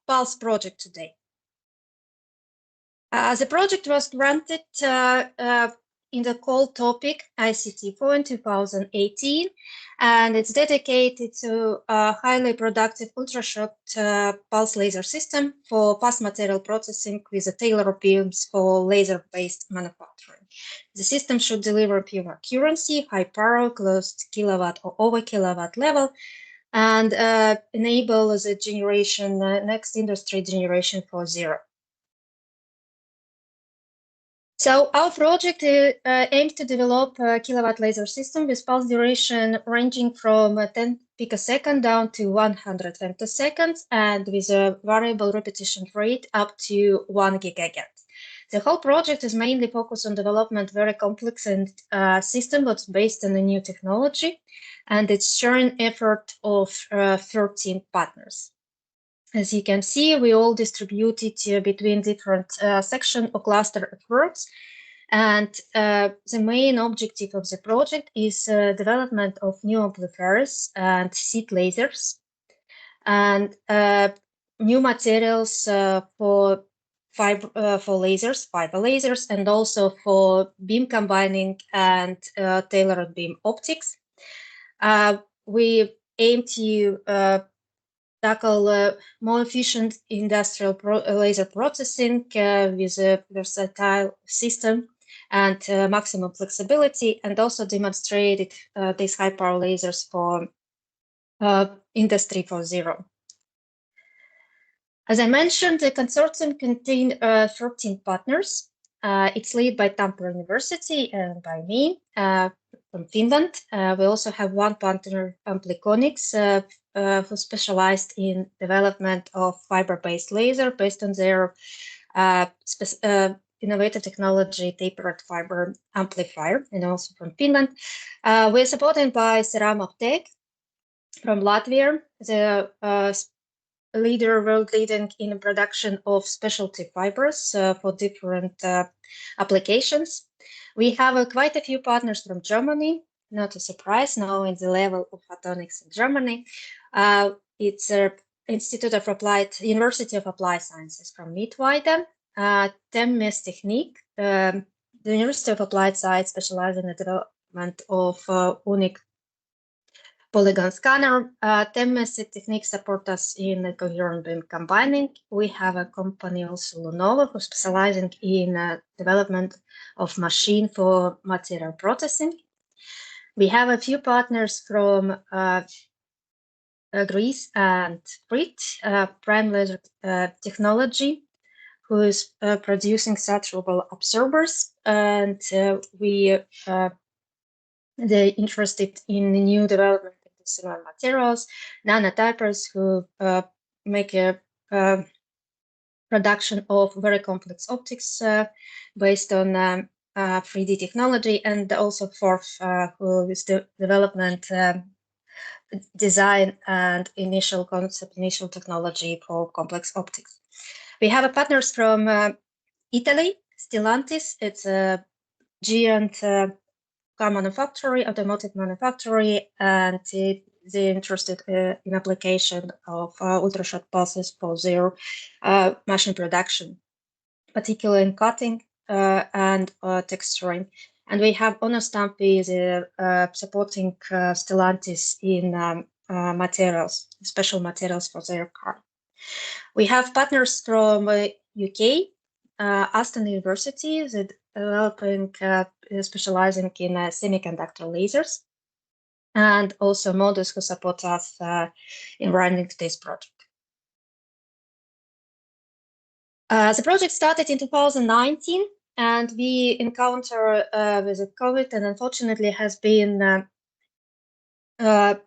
Pulse project today. The project was granted in the call topic ICT4 in 2018, and it's dedicated to a highly productive ultra-short pulse laser system for fast material processing with a tailored beams for laser-based manufacturing. The system should deliver pure accuracy, high power, close to kilowatt or over kilowatt level, and enable the generation, next industry generation for zero. So our project aims to develop a kilowatt laser system with pulse duration ranging from 10 picosecond down to 100 femtoseconds and with a variable repetition rate up to 1 gigahertz. The whole project is mainly focused on development very complex and system that's based on a new technology, and it's sharing effort of 13 partners. As you can see, we all distributed between different section or cluster of works. And the main objective of the project is development of new amplifiers and seed lasers and new materials for fibre lasers, and also for beam combining and tailored beam optics. We aim to tackle more efficient industrial laser processing with a versatile system and maximum flexibility, and also demonstrated these high power lasers for Industry 4.0. As I mentioned, the consortium contains 13 partners. It's led by Tampere University and by me from Finland. We also have one partner, Ampliconyx, who specialized in development of fiber-based laser based on their innovative technology, tapered fiber amplifier, and also from Finland. We're supported by Ceramoptech from Latvia, the world leading in production of specialty fibers for different applications. We have quite a few partners from Germany, not a surprise, now in the level of Photonics in Germany. It's Institute of University of Applied Sciences from Mittweida, Technik, the University of Applied Science specializing in the development of unique polygon scanner. Technik support us in coherent beam combining. We have a company also, Lunova, who specializing in development of machine for material processing. We have a few partners from Greece and Crete, Prime Laser Technology, who is producing saturable absorbers, and they're interested in the new development of the similar materials. Nanotypers, who make a production of very complex optics based on 3D technology, and also Forth, who is the development, design, and initial concept, initial technology for complex optics. We have partners from Italy, Stellantis. It's a giant car manufacturer, automotive manufacturer, and they're interested in application of ultra-short pulses for their machine production, particularly in cutting and texturing. And we have Onostampi, supporting Stellantis in materials, special materials for their car. We have partners from UK, Aston University, developing, specializing in semiconductor lasers, and also Modus, who support us in running this project. The project started in 2019, and we encounter with COVID, and unfortunately has been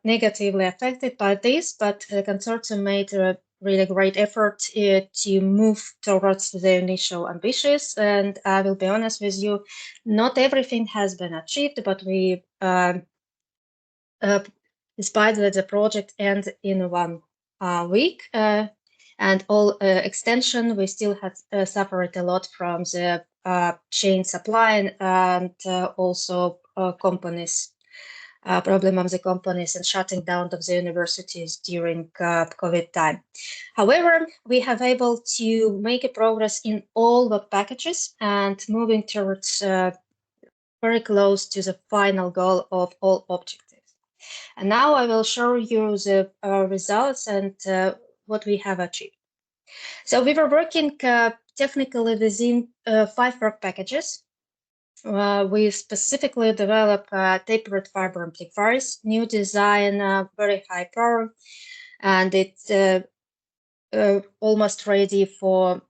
negatively affected by this, but the consortium made a really great effort to move towards the initial ambitions. And I will be honest with you, not everything has been achieved, but we, despite that the project ends in 1 week, and all extension, we still had suffered a lot from the chain supply and also companies problem of the companies and shutting down of the universities during COVID time. However, we have able to make a progress in all the packages and moving towards very close to the final goal of all objectives. And now I will show you the results and what we have achieved. So we were working technically within 5 work packages. We specifically developed tapered fiber amplifiers, new design, very high power, and it's almost ready for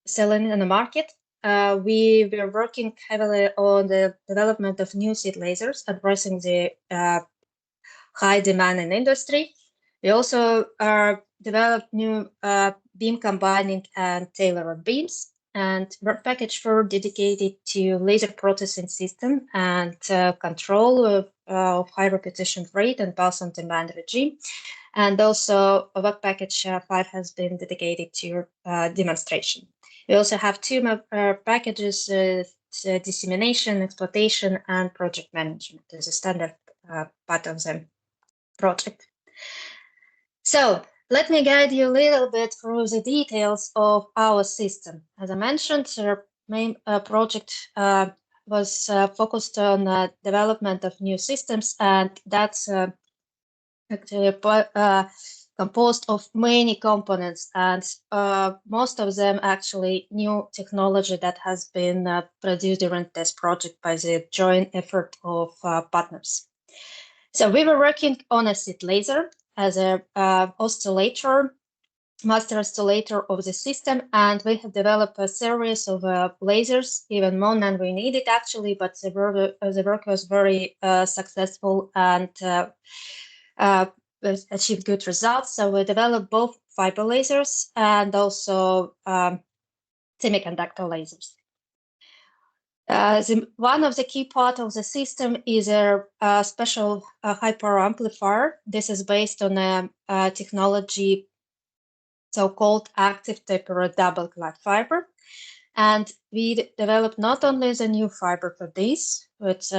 selling in the market. We were working heavily on the development of new seed lasers, addressing the high demand in industry. We also developed new beam combining and tailored beams, and work package 4 dedicated to laser processing system and control of high repetition rate and pulse on demand regime. And also work package 5 has been dedicated to demonstration. We also have 2 packages, dissemination, exploitation, and project management as a standard part of the project. So let me guide you a little bit through the details of our system. As I mentioned, our main project was focused on development of new systems, and that's actually composed of many components, and most of them actually new technology that has been produced during this project by the joint effort of partners. So we were working on a seed laser as a oscillator, master oscillator of the system, and we have developed a series of lasers, even more than we needed actually, but the work was very successful and achieved good results. So we developed both fiber lasers and also semiconductor lasers. One of the key part of the system is a special high power amplifier. This is based on a technology so-called active tapered double-clad fiber. And we developed not only the new fiber for this, but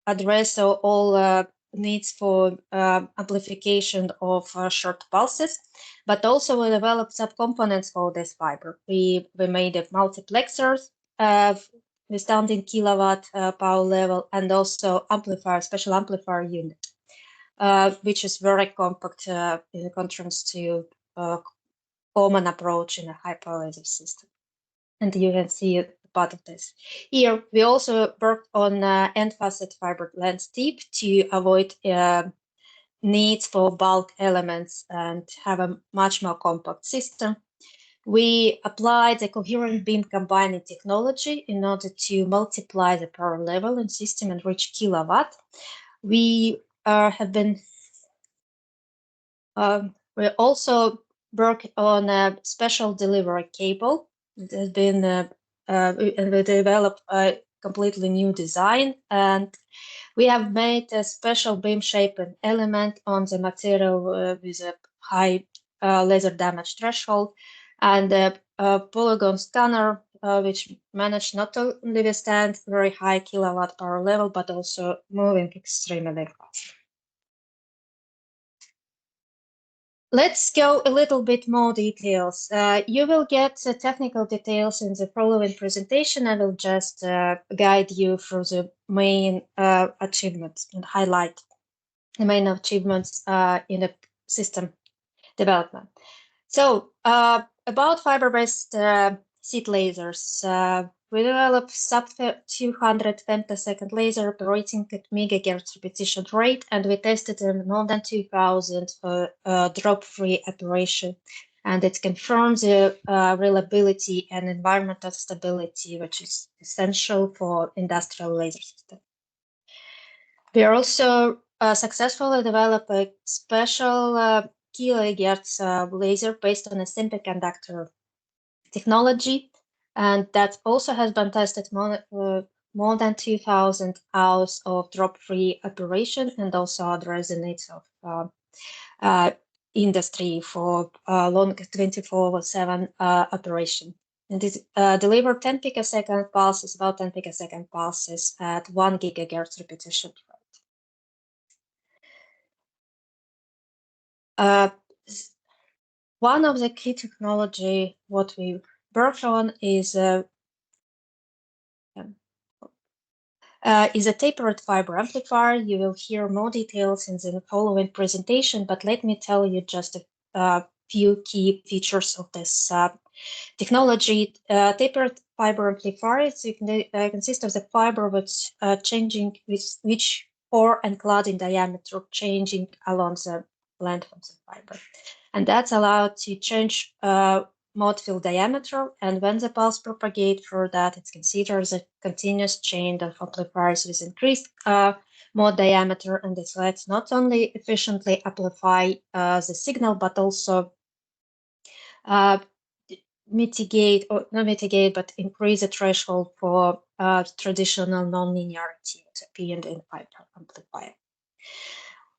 address all needs for amplification of short pulses, but also we developed subcomponents for this fiber. We made a multiplexers withstanding kilowatt power level, and also amplifier, special amplifier unit, which is very compact in contrast to common approach in a high power laser system. And you can see part of this. Here, we also worked on end facet fiber lens tip to avoid needs for bulk elements and have a much more compact system. We applied the coherent beam combining technology in order to multiply the power level in system and reach kilowatt. We have been we also worked on a special delivery cable. It has been and we developed a completely new design, and we have made a special beam shaping element on the material with a high laser damage threshold, and a polygon scanner which managed not only withstand very high kilowatt power level, but also moving extremely fast. Let's go a little bit more details. You will get the technical details in the following presentation. I will just guide you through the main achievements and highlight the main achievements in the system development. So about fiber-based seed lasers, we developed sub-200 femtosecond laser operating at megahertz repetition rate, and we tested in more than 2,000 drop-free operation. And it confirms the reliability and environmental stability, which is essential for industrial laser system. We are also successfully developed a special kilohertz laser based on a semiconductor technology, and that also has been tested more than 2,000 hours of drop-free operation, and also address the needs of industry for long 24/7 operation. And it delivered 10 picosecond pulses, about 10 picosecond pulses at 1 gigahertz repetition rate. One of the key technology what we work on is a tapered fiber amplifier. You will hear more details in the following presentation, but let me tell you just a few key features of this technology. Tapered fiber amplifier consists of the fiber which pore and clad in diameter changing along the length of the fiber. And that's allowed to change mode field diameter, and when the pulse propagates through that, it's considered a continuous chain of amplifiers with increased mode diameter, and this lets not only efficiently amplify the signal, but also mitigate, or not mitigate, but increase the threshold for traditional non-linearity appearing in fiber amplifier.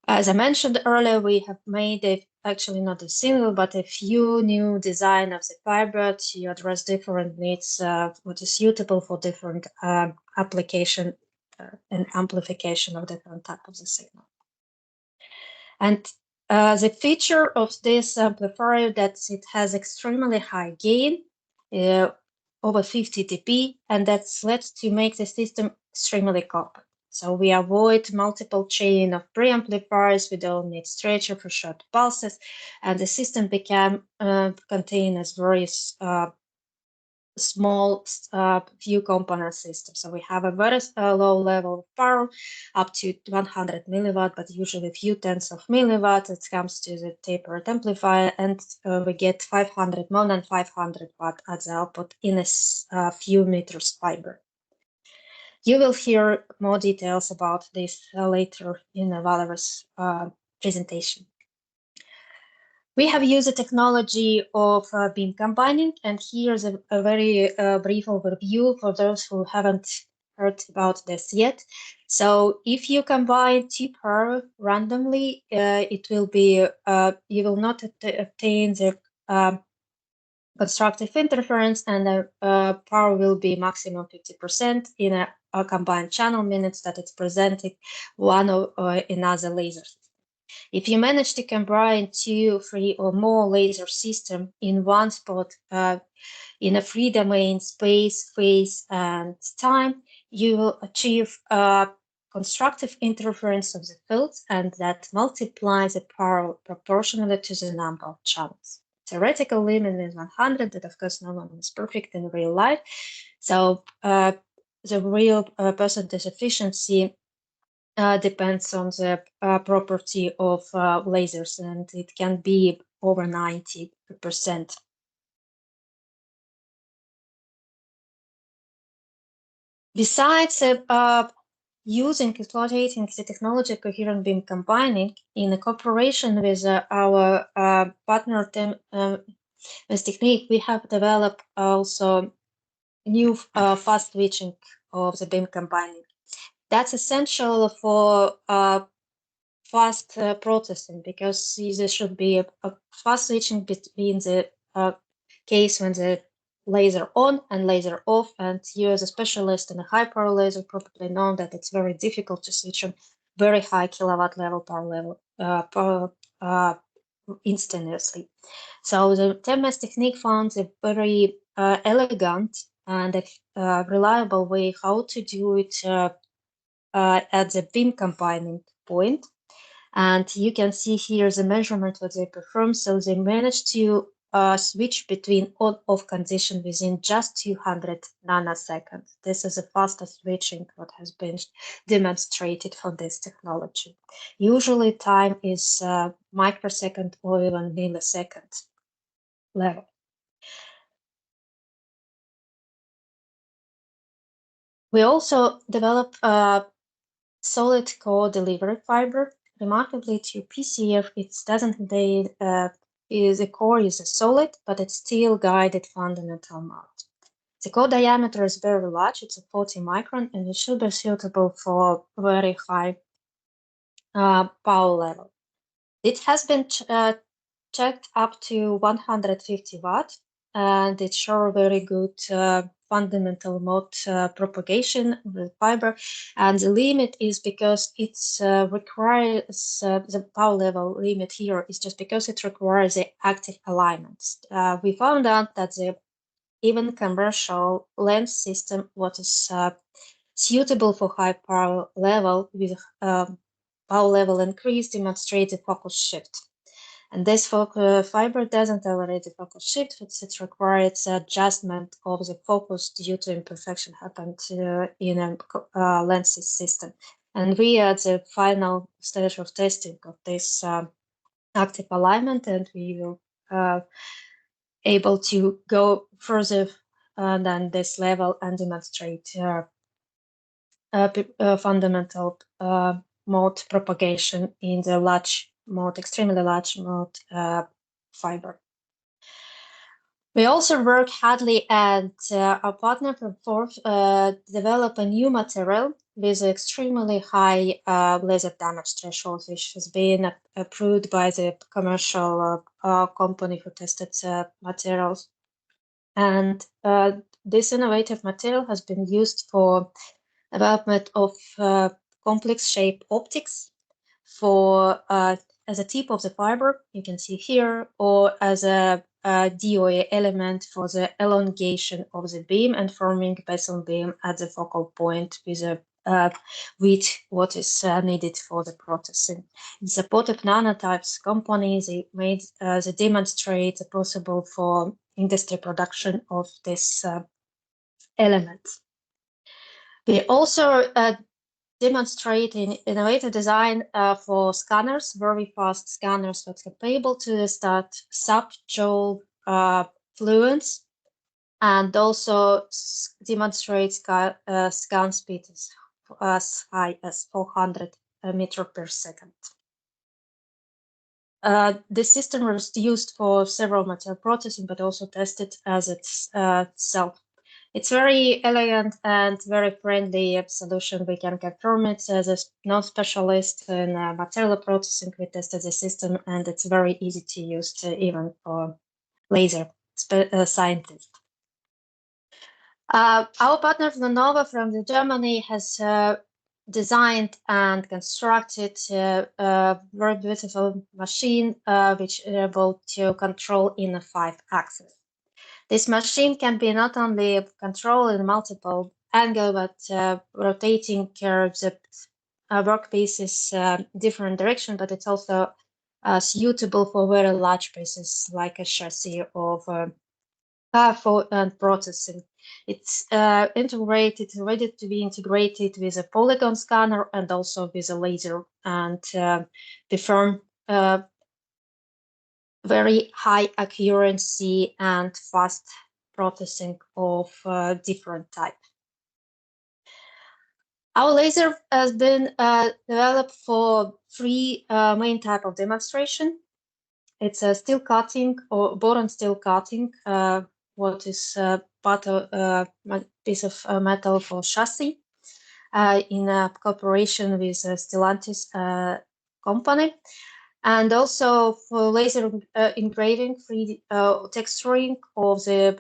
As I mentioned earlier, we have made actually not a single, but a few new design of the fiber to address different needs, what is suitable for different application and amplification of different type of the signal. And the feature of this amplifier that it has extremely high gain, over 50 dB, and that's led to make the system extremely compact. So we avoid multiple chain of preamplifiers. We don't need stretcher for short pulses, and the system became contained as very small few component system. So we have a very low level of power, up to 100 milliwatt, but usually a few tenths of milliwatt. It comes to the tapered amplifier, and we get more than 500 watt as the output in a few meters fiber. You will hear more details about this later in Valery's presentation. We have used the technology of beam combining, and here's a very brief overview for those who haven't heard about this yet. So if you combine two pairs randomly, it will be you will not obtain the constructive interference, and the power will be maximum 50% in a combined channel, minutes that it's presented one or another laser. If you manage to combine 2, 3, or more laser systems in one spot in a free domain space, phase, and time, you will achieve constructive interference of the fields, and that multiplies the power proportionally to the number of channels. Theoretical limit is 100, but of course no one is perfect in real life. So the real percentage efficiency depends on the property of lasers, and it can be over 90%. Besides exploiting the technology coherent beam combining in a cooperation with our partner Technique, we have developed also new fast switching of the beam combining. That's essential for fast processing, because there should be a fast switching between the case when the laser on and laser off, and you as a specialist in a high power laser probably know that it's very difficult to switch on very high kilowatt level power level instantaneously. So the TMS technique found a very elegant and reliable way how to do it at the beam combining point. And you can see here the measurement what they performed. So they managed to switch between on-off condition within just 200 nanoseconds. This is the fastest switching what has been demonstrated for this technology. Usually time is microsecond or even millisecond level. We also developed solid core delivery fiber. Remarkably, to PCF, it doesn't contain the core is a solid, but it's still guided fundamental mount. The core diameter is very large; it's a 40 micron, and it should be suitable for very high power level. It has been checked up to 150 watt, and it shows very good fundamental mode propagation with fiber, and the limit is because it requires the power level limit here is just because it requires the active alignments. We found out that the even commercial lens system what is suitable for high power level with power level increase demonstrates a focus shift. And this fiber doesn't tolerate the focus shift, but it requires adjustment of the focus due to imperfection happened in a lens system. And we are at the final stage of testing of this active alignment, and we will able to go further than this level and demonstrate fundamental mode propagation in the large mode, extremely large mode fiber. We also work hardly and our partner Ford develop a new material with extremely high laser damage threshold, which has been approved by the commercial company who tested materials. And this innovative material has been used for development of complex shape optics for as a tip of the fiber, you can see here, or as a DOA element for the elongation of the beam and forming bezel beam at the focal point with a width what is needed for the processing. In support of nanotypes companies, they demonstrate the possible for industry production of this element. We also demonstrate an innovative design for scanners, very fast scanners that are capable to start sub-joule fluence, and also demonstrate scan speed as high as 400 meters per second. This system was used for several material processing, but also tested as itself. It's very elegant and very friendly solution. We can confirm it as a non-specialist in material processing. We tested the system, and it's very easy to use even for laser scientists. Our partner Nova from Germany has designed and constructed a very beautiful machine which is able to control in a 5-axis. This machine can be not only controlled in multiple angles, but rotating the workpieces different direction, but it's also suitable for very large pieces like a chassis of for processing. It's integrated, ready to be integrated with a polygon scanner and also with a laser, and perform very high accuracy and fast processing of different type. Our laser has been developed for 3 main type of demonstration. It's a steel cutting or boron steel cutting, what is part of a piece of metal for chassis in a cooperation with Stellantis company. And also for laser engraving, 3D texturing of the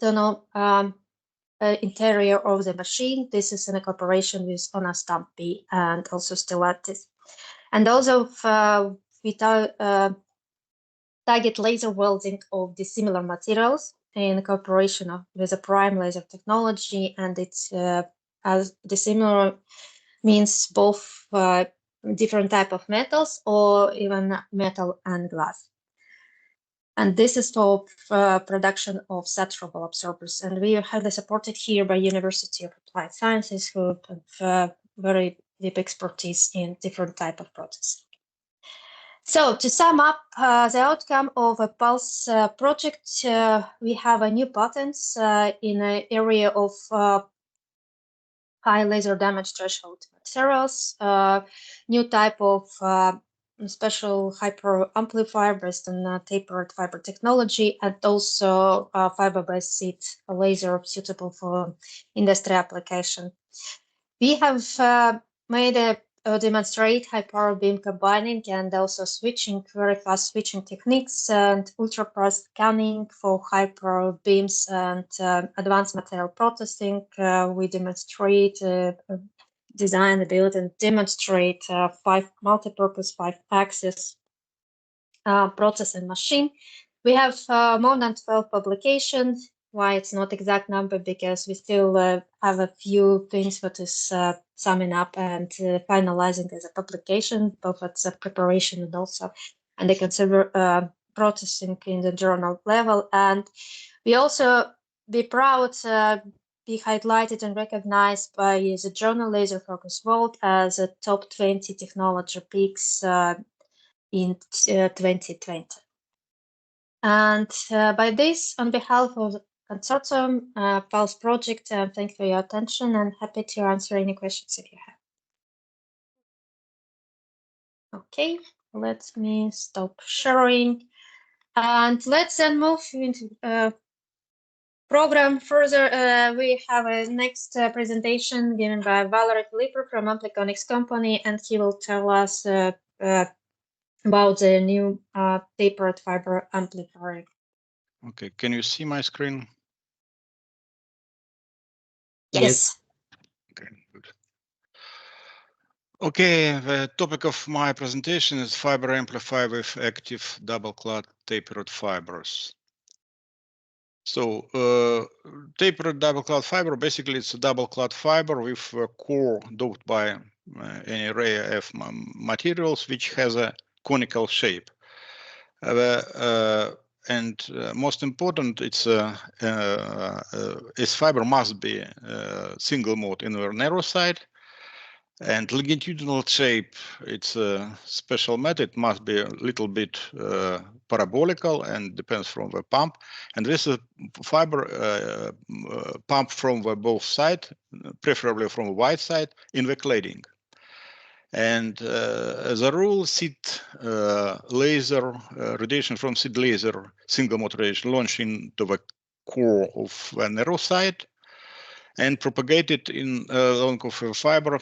internal interior of the machine. This is in a cooperation with Onastampi and also Stellantis. And also we target laser welding of the similar materials in cooperation with a prime laser technology, and it's as the similar means both different type of metals or even metal and glass. And this is for production of saturable absorbers. And we are highly supported here by University of Applied Sciences, who have very deep expertise in different type of processing. So to sum up the outcome of a PULSE project, we have a new patents in an area of high laser damage threshold materials, new type of special hyper amplifier based on tapered fiber technology, and also fiber-based seed laser suitable for industry application. We have made a demonstrate high power beam combining and also switching, very fast switching techniques and ultra-fast scanning for high power beams and advanced material processing. We demonstrate, design, build, and demonstrate 5 multi-purpose 5-axis process and machine. We have more than 12 publications. Why it's not exact number, because we still have a few things that is summing up and finalizing as a publication, both at the preparation and also and they consider processing in the journal level. And we also be proud be highlighted and recognized by the journal Laser Focus World as a top 20 technology picks in 2020. And by this, on behalf of the consortium, Pulse project, thank you for your attention and happy to answer any questions if you have. Okay, let me stop sharing. And let's then move into program further. We have a next presentation given by Valery Filippov from Ampliconyx company, and he will tell us about the new tapered fiber amplifier. Okay, can you see my screen? Yes. Okay, good. Okay, the topic of my presentation is fiber amplifier with active double-clad tapered fibers. So tapered double-clad fiber, basically it's a double-clad fiber with a core doped by an array of materials which has a conical shape. And most important, its fiber must be single mode in the narrow side, and longitudinal shape. It's a special method. Must be a little bit parabolical and depends from the pump. And this is fiber pump from the both side, preferably from the wide side, in the cladding. And as a rule, seed laser radiation from seed laser single mode radiation launched into the core of the narrow side and propagated in long of the fiber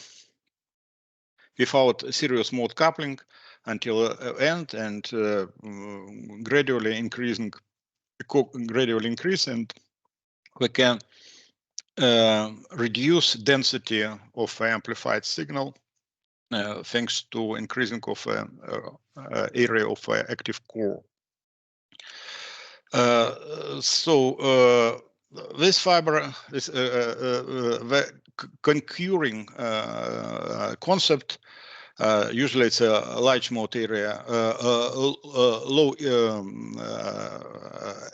without serious mode coupling until end, and gradually increase, and we can reduce density of amplified signal thanks to increasing of area of active core. This fiber is the concurring concept. Usually it's a large mode area, low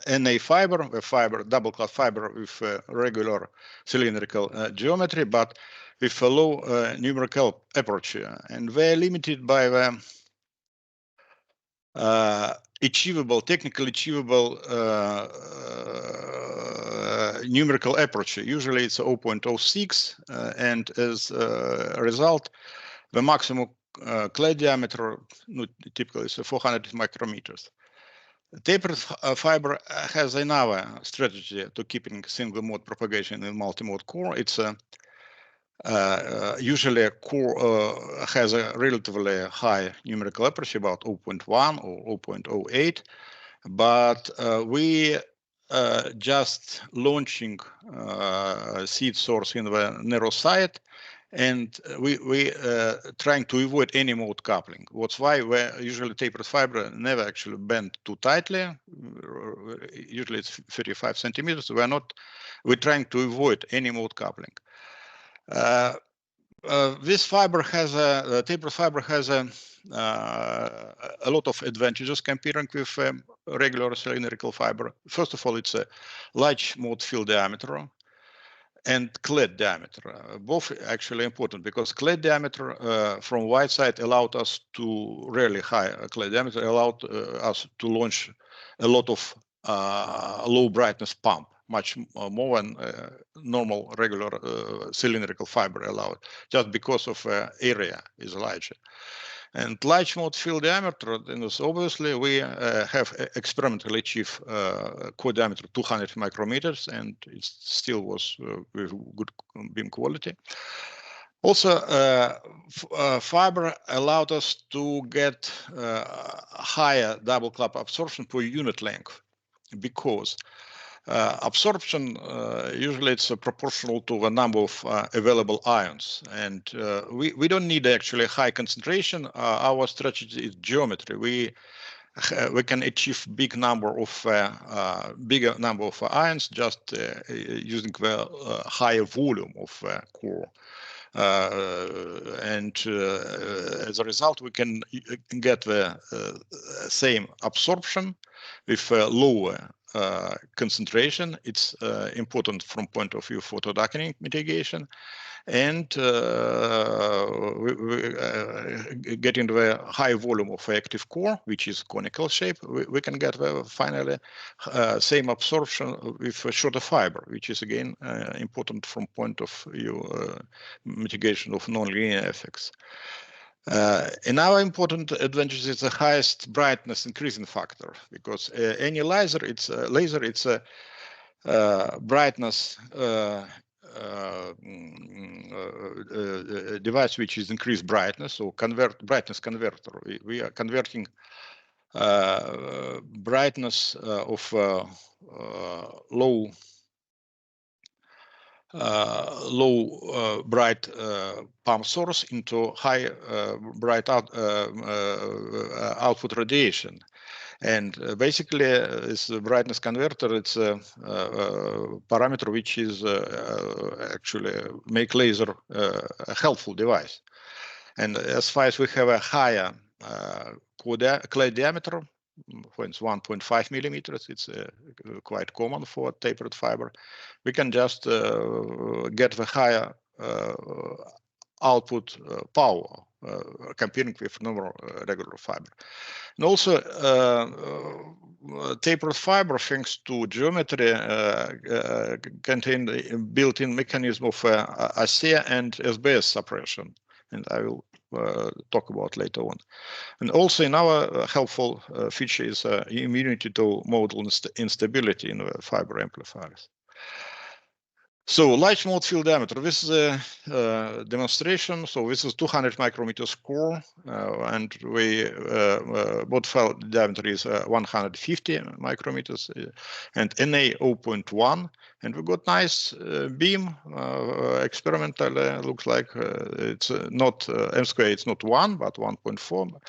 Na fiber, a fiber, double-clad fiber with regular cylindrical geometry, but with a low numerical aperture, and they're limited by the technically achievable numerical aperture. Usually it's 0.06, and as a result, the maximum clad diameter typically is 400 micrometers. Tapered fiber has another strategy to keeping single mode propagation in multi-mode core. It's usually a core has a relatively high numerical aperture, about 0.1 or 0.08, but we just launching seed source in the narrow side, and we trying to avoid any mode coupling. That's why usually tapered fiber never actually bend too tightly. Usually it's 35 centimeters. We're trying to avoid any mode coupling. This fiber has tapered fiber has a lot of advantages comparing with regular cylindrical fiber. First of all, it's a large mode field diameter and clad diameter, both actually important, because clad diameter from wide side allowed us to really high clad diameter allowed us to launch a lot of low brightness pump, much more than normal regular cylindrical fiber allowed, just because of area is larger. And large mode field diameter, then obviously we have experimentally achieved core diameter 200 micrometers, and it still was with good beam quality. Also, fiber allowed us to get higher double-clad absorption per unit length, because absorption usually it's proportional to the number of available ions, and we don't need actually high concentration. Our strategy is geometry. We can achieve bigger number of ions just using the higher volume of core. And as a result, we can get the same absorption with lower concentration. It's important from point of view for photodarkening mitigation, and getting the high volume of active core, which is conical shape, we can get finally same absorption with a shorter fiber, which is again important from point of view mitigation of nonlinear effects. Another important advantage is the highest brightness increasing factor, because any laser, it's a brightness device which is increased brightness, so brightness converter. We are converting brightness of low bright palm source into high bright output radiation. And basically, this brightness converter, it's a parameter which is actually make laser a helpful device. And as far as we have a higher clad diameter, for instance, 1.5 millimeters, it's quite common for tapered fiber. We can just get the higher output power comparing with normal regular fiber. And also tapered fiber, thanks to geometry, contain the built-in mechanism of ASEA and SBS suppression, and I will talk about later on. And also another helpful feature is immunity to modal instability in the fiber amplifiers. So large mode field diameter, this is a demonstration. So this is 200 micrometers core, and we both field diameter is 150 micrometers, and NA 0.1, and we got nice beam. Experimentally, looks like it's not M square. It's not 1, but 1.4.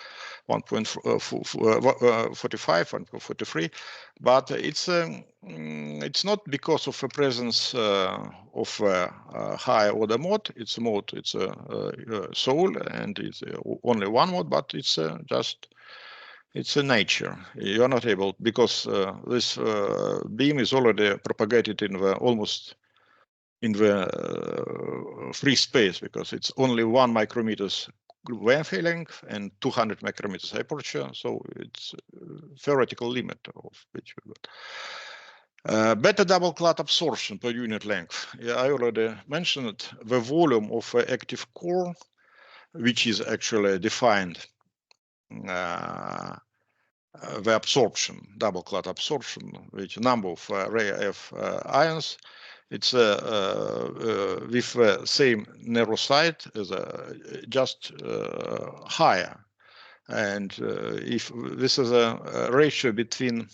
1.45, 1.43, but it's not because of the presence of high order mode. It's a mode, it's a soul, and it's only one mode, but it's just it's a nature. You're not able, because this beam is already propagated in the almost in the free space, because it's only 1 micrometers wavelength length and 200 micrometers aperture, so it's theoretical limit of which we got. Better double-clad absorption per unit length. Yeah, I already mentioned it. The volume of active core, which is actually defined the absorption, double-clad absorption, which number of rare F ions. It's with the same narrow side as just higher, and if this is a ratio between,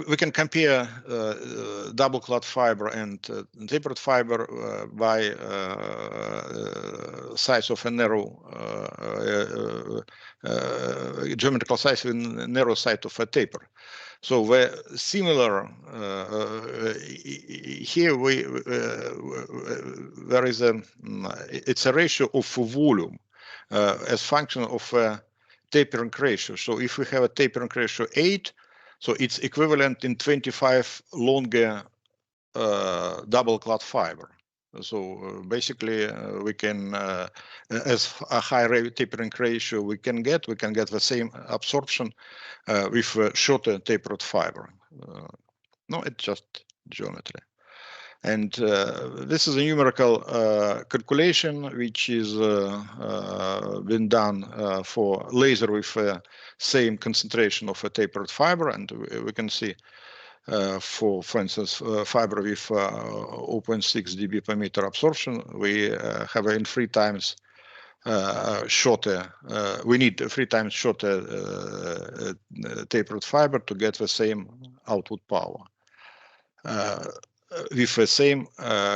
we can compare double-clad fiber and tapered fiber by size of a narrow geometrical size in narrow side of a taper. So the similar here there is it's a ratio of volume as function of tapering ratio. So if we have a tapering ratio 8, so it's equivalent in 25 longer double-clad fiber. So basically, we can, as a higher tapering ratio we can get the same absorption with shorter tapered fiber. No, it's just geometry. And this is a numerical calculation which is been done for laser with same concentration of a tapered fiber, and we can see for instance, fiber with 0.6 dB per meter absorption, we have in 3 times shorter. We need 3 times shorter tapered fiber to get the same output power with the same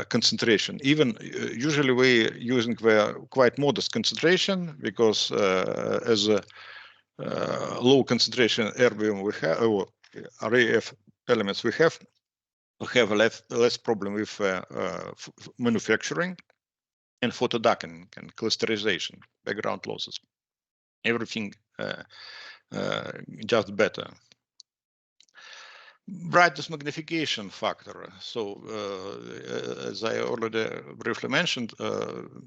concentration. Even usually we're using the quite modest concentration because as a low concentration erbium we have, or array of elements we have less problem with manufacturing and photodacking and clusterization, background losses. Everything just better. Brightness magnification factor. So as I already briefly mentioned,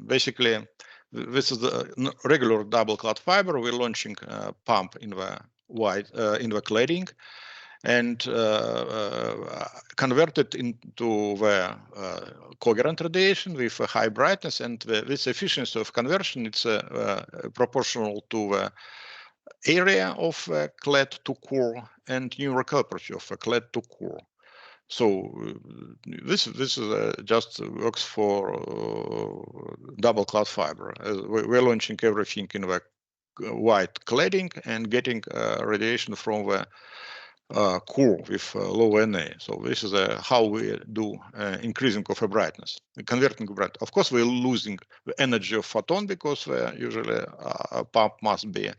basically this is the regular double-clad fiber. We're launching a pump in the in the cladding and convert it into the coherent radiation with a high brightness, and this efficiency of conversion, it's proportional to the area of clad to core and numerical aperture of clad to core. So this is just works for double-clad fiber. We're launching everything in the white cladding and getting radiation from the core with low NA. So this is how we do increasing of a brightness, converting brightness. Of course, we're losing the energy of photon because usually a pump must be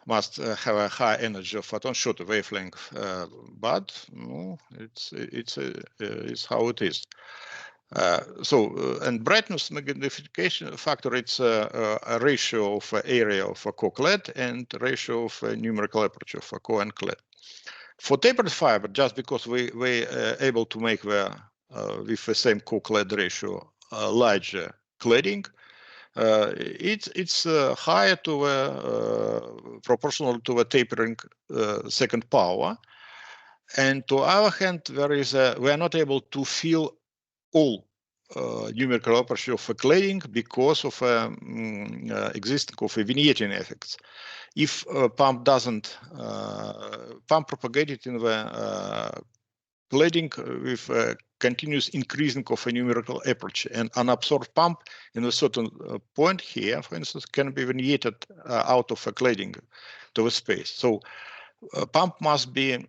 must have a high energy of photon, short wavelength, but no, it's how it is. And brightness magnification factor, it's a ratio of area of a co-clad and ratio of numerical aperture for co and clad. For tapered fiber, just because we able to make the with the same co-clad ratio larger cladding, it's higher to proportional to the tapering second power, and to our hand there is we are not able to fill all numerical aperture of a cladding because of existence of vignetting effects. If pump doesn't pump propagated in the cladding with continuous increasing of a numerical aperture, and unabsorbed pump in a certain point here, for instance, can be vignetted out of a cladding to a space. So pump must be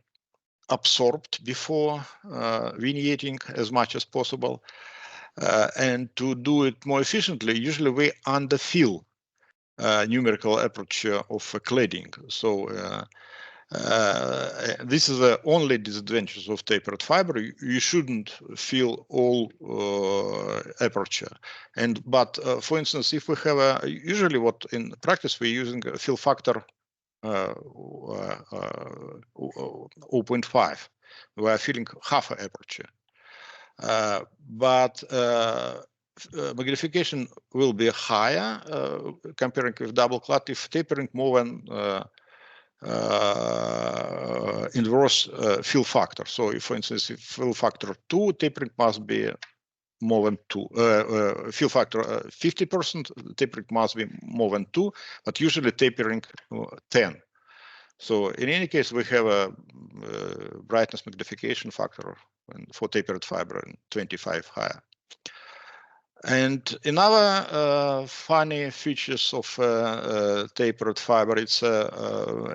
absorbed before vignetting as much as possible. And to do it more efficiently, usually we underfill numerical aperture of a cladding. So this is the only disadvantage of tapered fiber. You shouldn't fill all aperture. But for instance, if we have usually what in practice we're using a fill factor 0.5. We are filling half an aperture. But magnification will be higher comparing with double-clad if tapering more than inverse fill factor. So if, for instance, if fill factor 2, tapering must be more than 2. Fill factor 50%, tapering must be more than 2, but usually tapering 10. So in any case, we have a brightness magnification factor for tapered fiber and 25 higher. And another funny features of tapered fiber, it's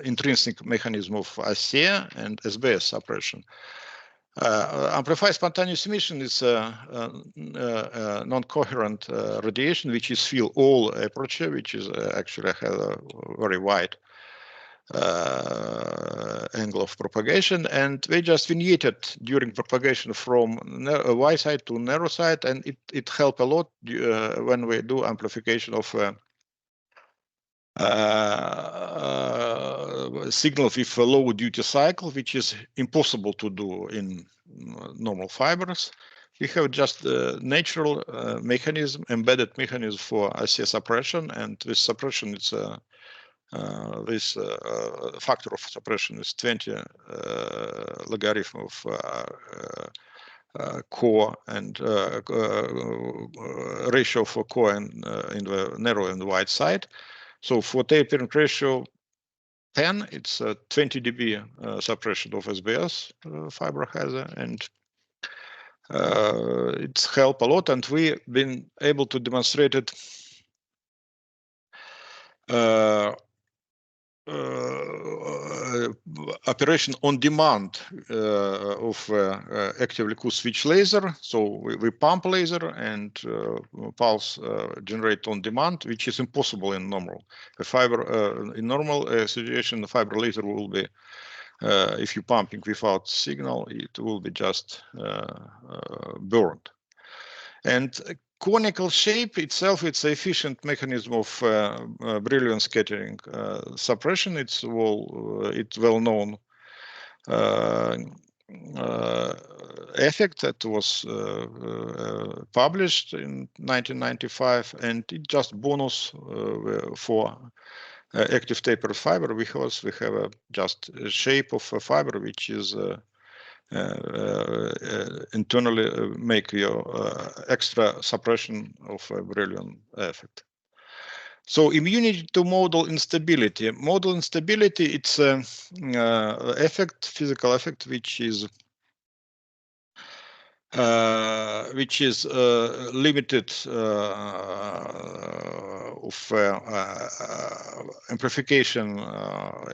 intrinsic mechanism of LaSER and SBS suppression. Amplified spontaneous emission is a non-coherent radiation which is fill all aperture, which is actually have a very wide angle of propagation, and we just vignetted during propagation from wide side to narrow side, and it helped a lot when we do amplification of signals with a low duty cycle, which is impossible to do in normal fibers. We have just natural mechanism, embedded mechanism for LaSER suppression, and this suppression it's this factor of suppression is 20 logarithm of core and ratio for core in the narrow and wide side. So for tapering ratio, 10, it's a 20 dB suppression of SBS fiber has, and it's helped a lot, and we've been able to demonstrate it operation on demand of actively cooled switch laser. So we pump laser and pulse generate on demand, which is impossible in normal. The fiber in normal situation, the fiber laser will be, if you're pumping without signal, it will be just burned. And conical shape itself, it's an efficient mechanism of Brillouin scattering suppression. It's well known effect that was published in 1995, and it just bonus for active tapered fiber, because we have just a shape of a fiber which is internally make your extra suppression of a Brillouin effect. So immunity to modal instability. Modal instability, it's a effect, physical effect, which is limited of amplification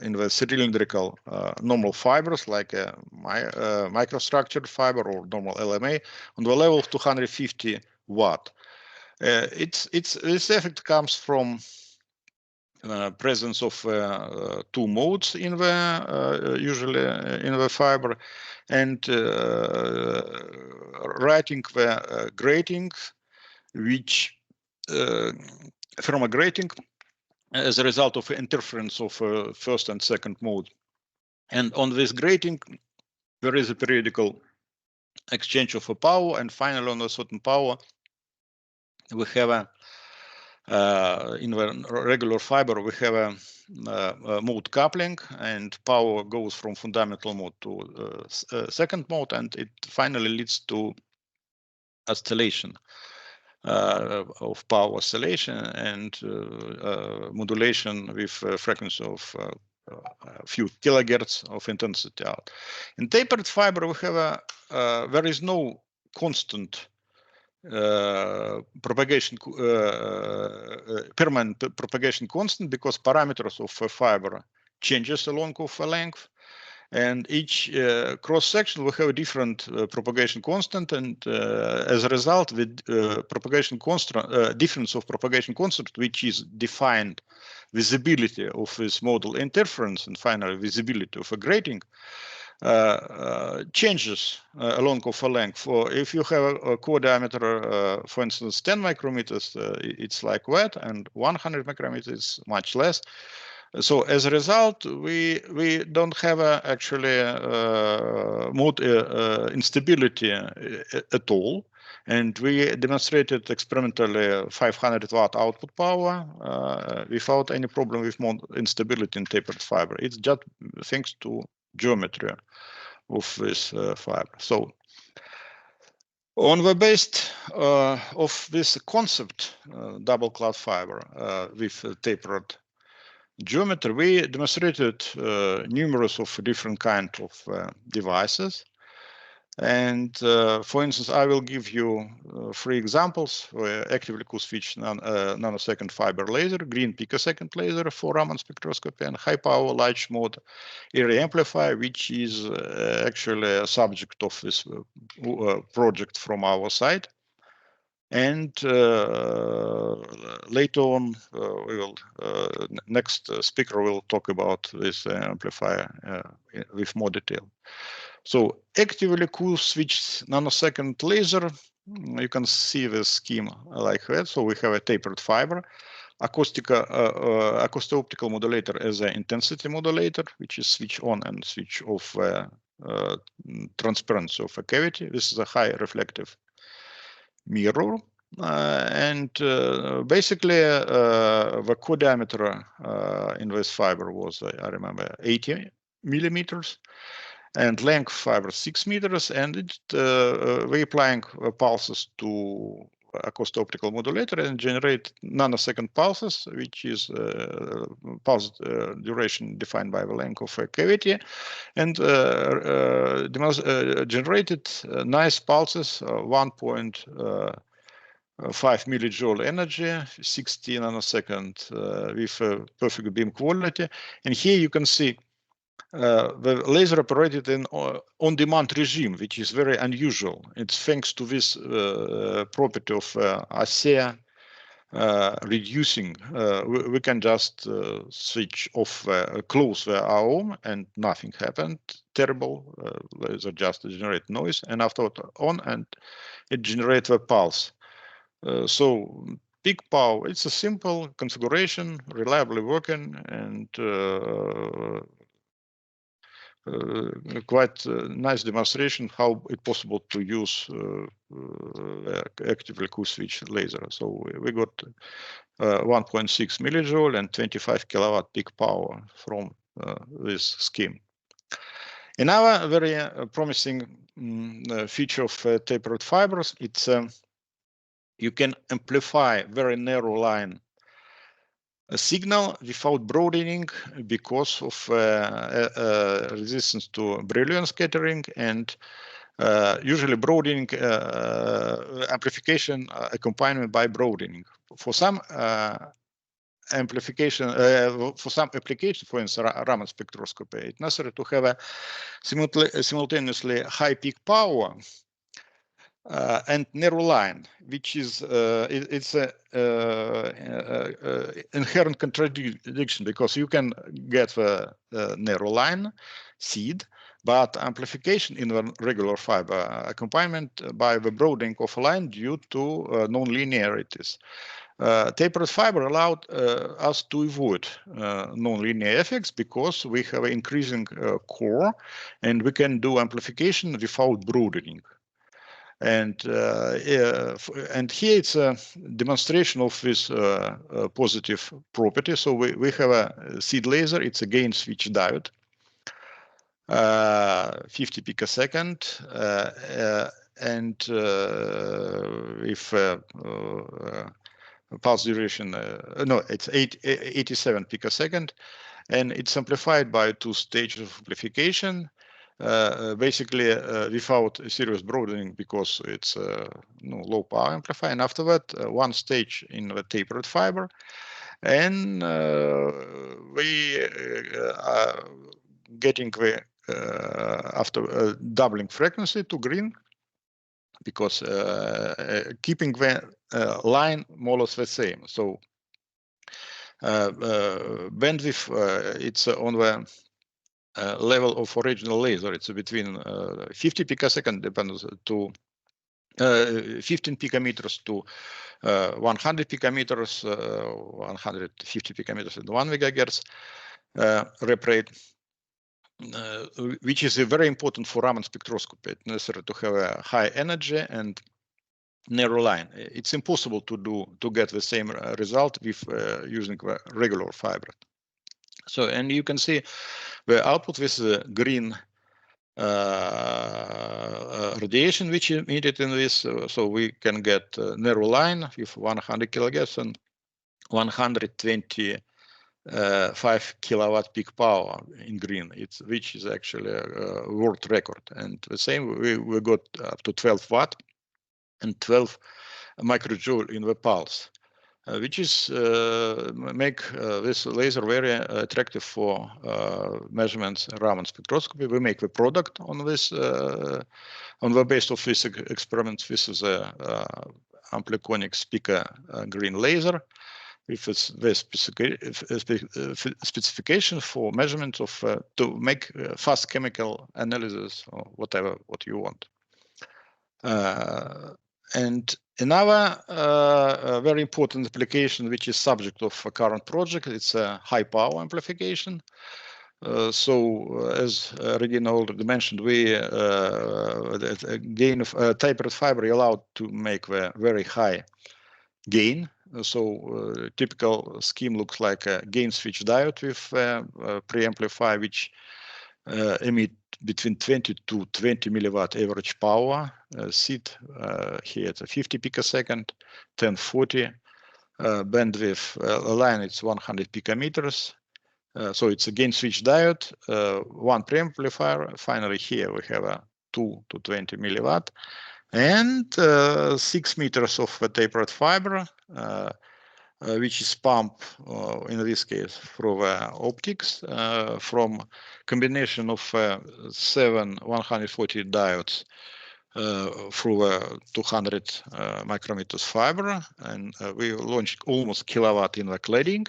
in the cylindrical normal fibers, like a microstructured fiber or normal LMA, on the level of 250 watt. This effect comes from presence of two modes in the usually in the fiber, and writing the grating, which from a grating as a result of interference of first and second mode. And on this grating there is a periodical exchange of a power, and finally on a certain power we have a in the regular fiber we have a mode coupling, and power goes from fundamental mode to second mode, and it finally leads to oscillation of power oscillation and modulation with frequency of a few kilohertz of intensity out. In tapered fiber we have there is no constant propagation permanent propagation constant, because parameters of a fiber changes along of a length, and each cross section will have a different propagation constant, and as a result with propagation constant difference of propagation constant, which is defined visibility of this modal interference and finally visibility of a grating, changes along of a length. For if you have a core diameter, for instance, 10 micrometers, it's like that, and 100 micrometers is much less. So as a result, we don't have actually mode instability at all, and we demonstrated experimentally 500 watt output power without any problem with mode instability in tapered fiber. It's just thanks to geometry of this fiber. So on the base of this concept, double-clad fiber with tapered geometry, we demonstrated numerous of different kind of devices. And for instance, I will give you 3 examples: actively cooled switch nanosecond fiber laser, green picosecond laser for Raman spectroscopy, and high power large mode area amplifier, which is actually a subject of this project from our side. And later on, we will next speaker will talk about this amplifier with more detail. So actively cooled switch nanosecond laser, you can see the scheme like that. So we have a tapered fiber, acousto-optical modulator as an intensity modulator, which is switch on and switch off transparency of a cavity. This is a high reflective mirror, and basically the core diameter in this fiber was, I remember, 80 millimeters, and length fiber 6 meters, and it we applying pulses to acoustic optical modulator and generate nanosecond pulses, which is pulse duration defined by the length of a cavity, and generated nice pulses, 1.5 millijoule energy, 60 nanosecond with perfect beam quality. And here you can see the laser operated in on-demand regime, which is very unusual. It's thanks to this property of ASEA reducing. We can just switch off, close the AOM, and nothing happened. Terrible. Laser just generate noise, and after on, and it generates a pulse. So peak power. It's a simple configuration, reliably working, and quite nice demonstration how it's possible to use actively Q-switch laser. So we got 1.6 millijoule and 25 kilowatt peak power from this scheme. Another very promising feature of tapered fibers, it's you can amplify very narrow line a signal without broadening because of resistance to Brillouin scattering, and usually broadening amplification accompanied by broadening. For some amplification, for some applications, for instance, Raman spectroscopy, it's necessary to have a simultaneously high peak power and narrow line, which is it's a inherent contradiction, because you can get the narrow line seed, but amplification in the regular fiber accompaniment by the broadening of a line due to non-linearities. Tapered fiber allowed us to avoid non-linear effects because we have an increasing core, and we can do amplification without broadening. And here it's a demonstration of this positive property. So we have a seed laser. It's a gain switch diode, 50 picosecond, and if pulse duration, no, it's 87 picosecond, and it's amplified by 2 stages of amplification. Basically without a serious broadening, because it's low power amplifier, and after that 1 stage in the tapered fiber, and we are getting the after doubling frequency to green, because keeping the line more or less the same. So bandwidth, it's on the level of original laser. It's between 50 picosecond depends to 15 picometers to 100 picometers, 150 picometers at 1 megahertz rep rate, which is very important for Raman spectroscopy. It's necessary to have a high energy and narrow line. It's impossible to get the same result with using the regular fiber. So, and you can see the output with the green radiation which is emitted in this. So we can get a narrow line with 100 kilohertz and 125 kilowatt peak power in green, which is actually a world record. And the same, we got up to 12 watt and 12 microjoule in the pulse. Which is make this laser very attractive for measurements Raman spectroscopy. We make the product on this on the basis of this experiment. This is a Ampliconyx Spica green laser with its specification for measurement of to make fast chemical analysis or whatever what you want. And another very important application, which is subject of a current project, it's a high power amplification. So as Regina already mentioned, we gain of tapered fiber allowed to make the very high gain. So typical scheme looks like a gain switch diode with preamplifier, which emit between 20 to 20 milliwatt average power. SID here it's a 50 picosecond, 1040 bandwidth. Line it's 100 picometers. So it's a gain switch diode, one preamplifier. Finally, here we have a 2 to 20 milliwatt, and 6 meters of tapered fiber, which is pumped in this case through optics from combination of 7 140 diodes through 200 micrometers fiber, and we launched almost kilowatt in the cladding,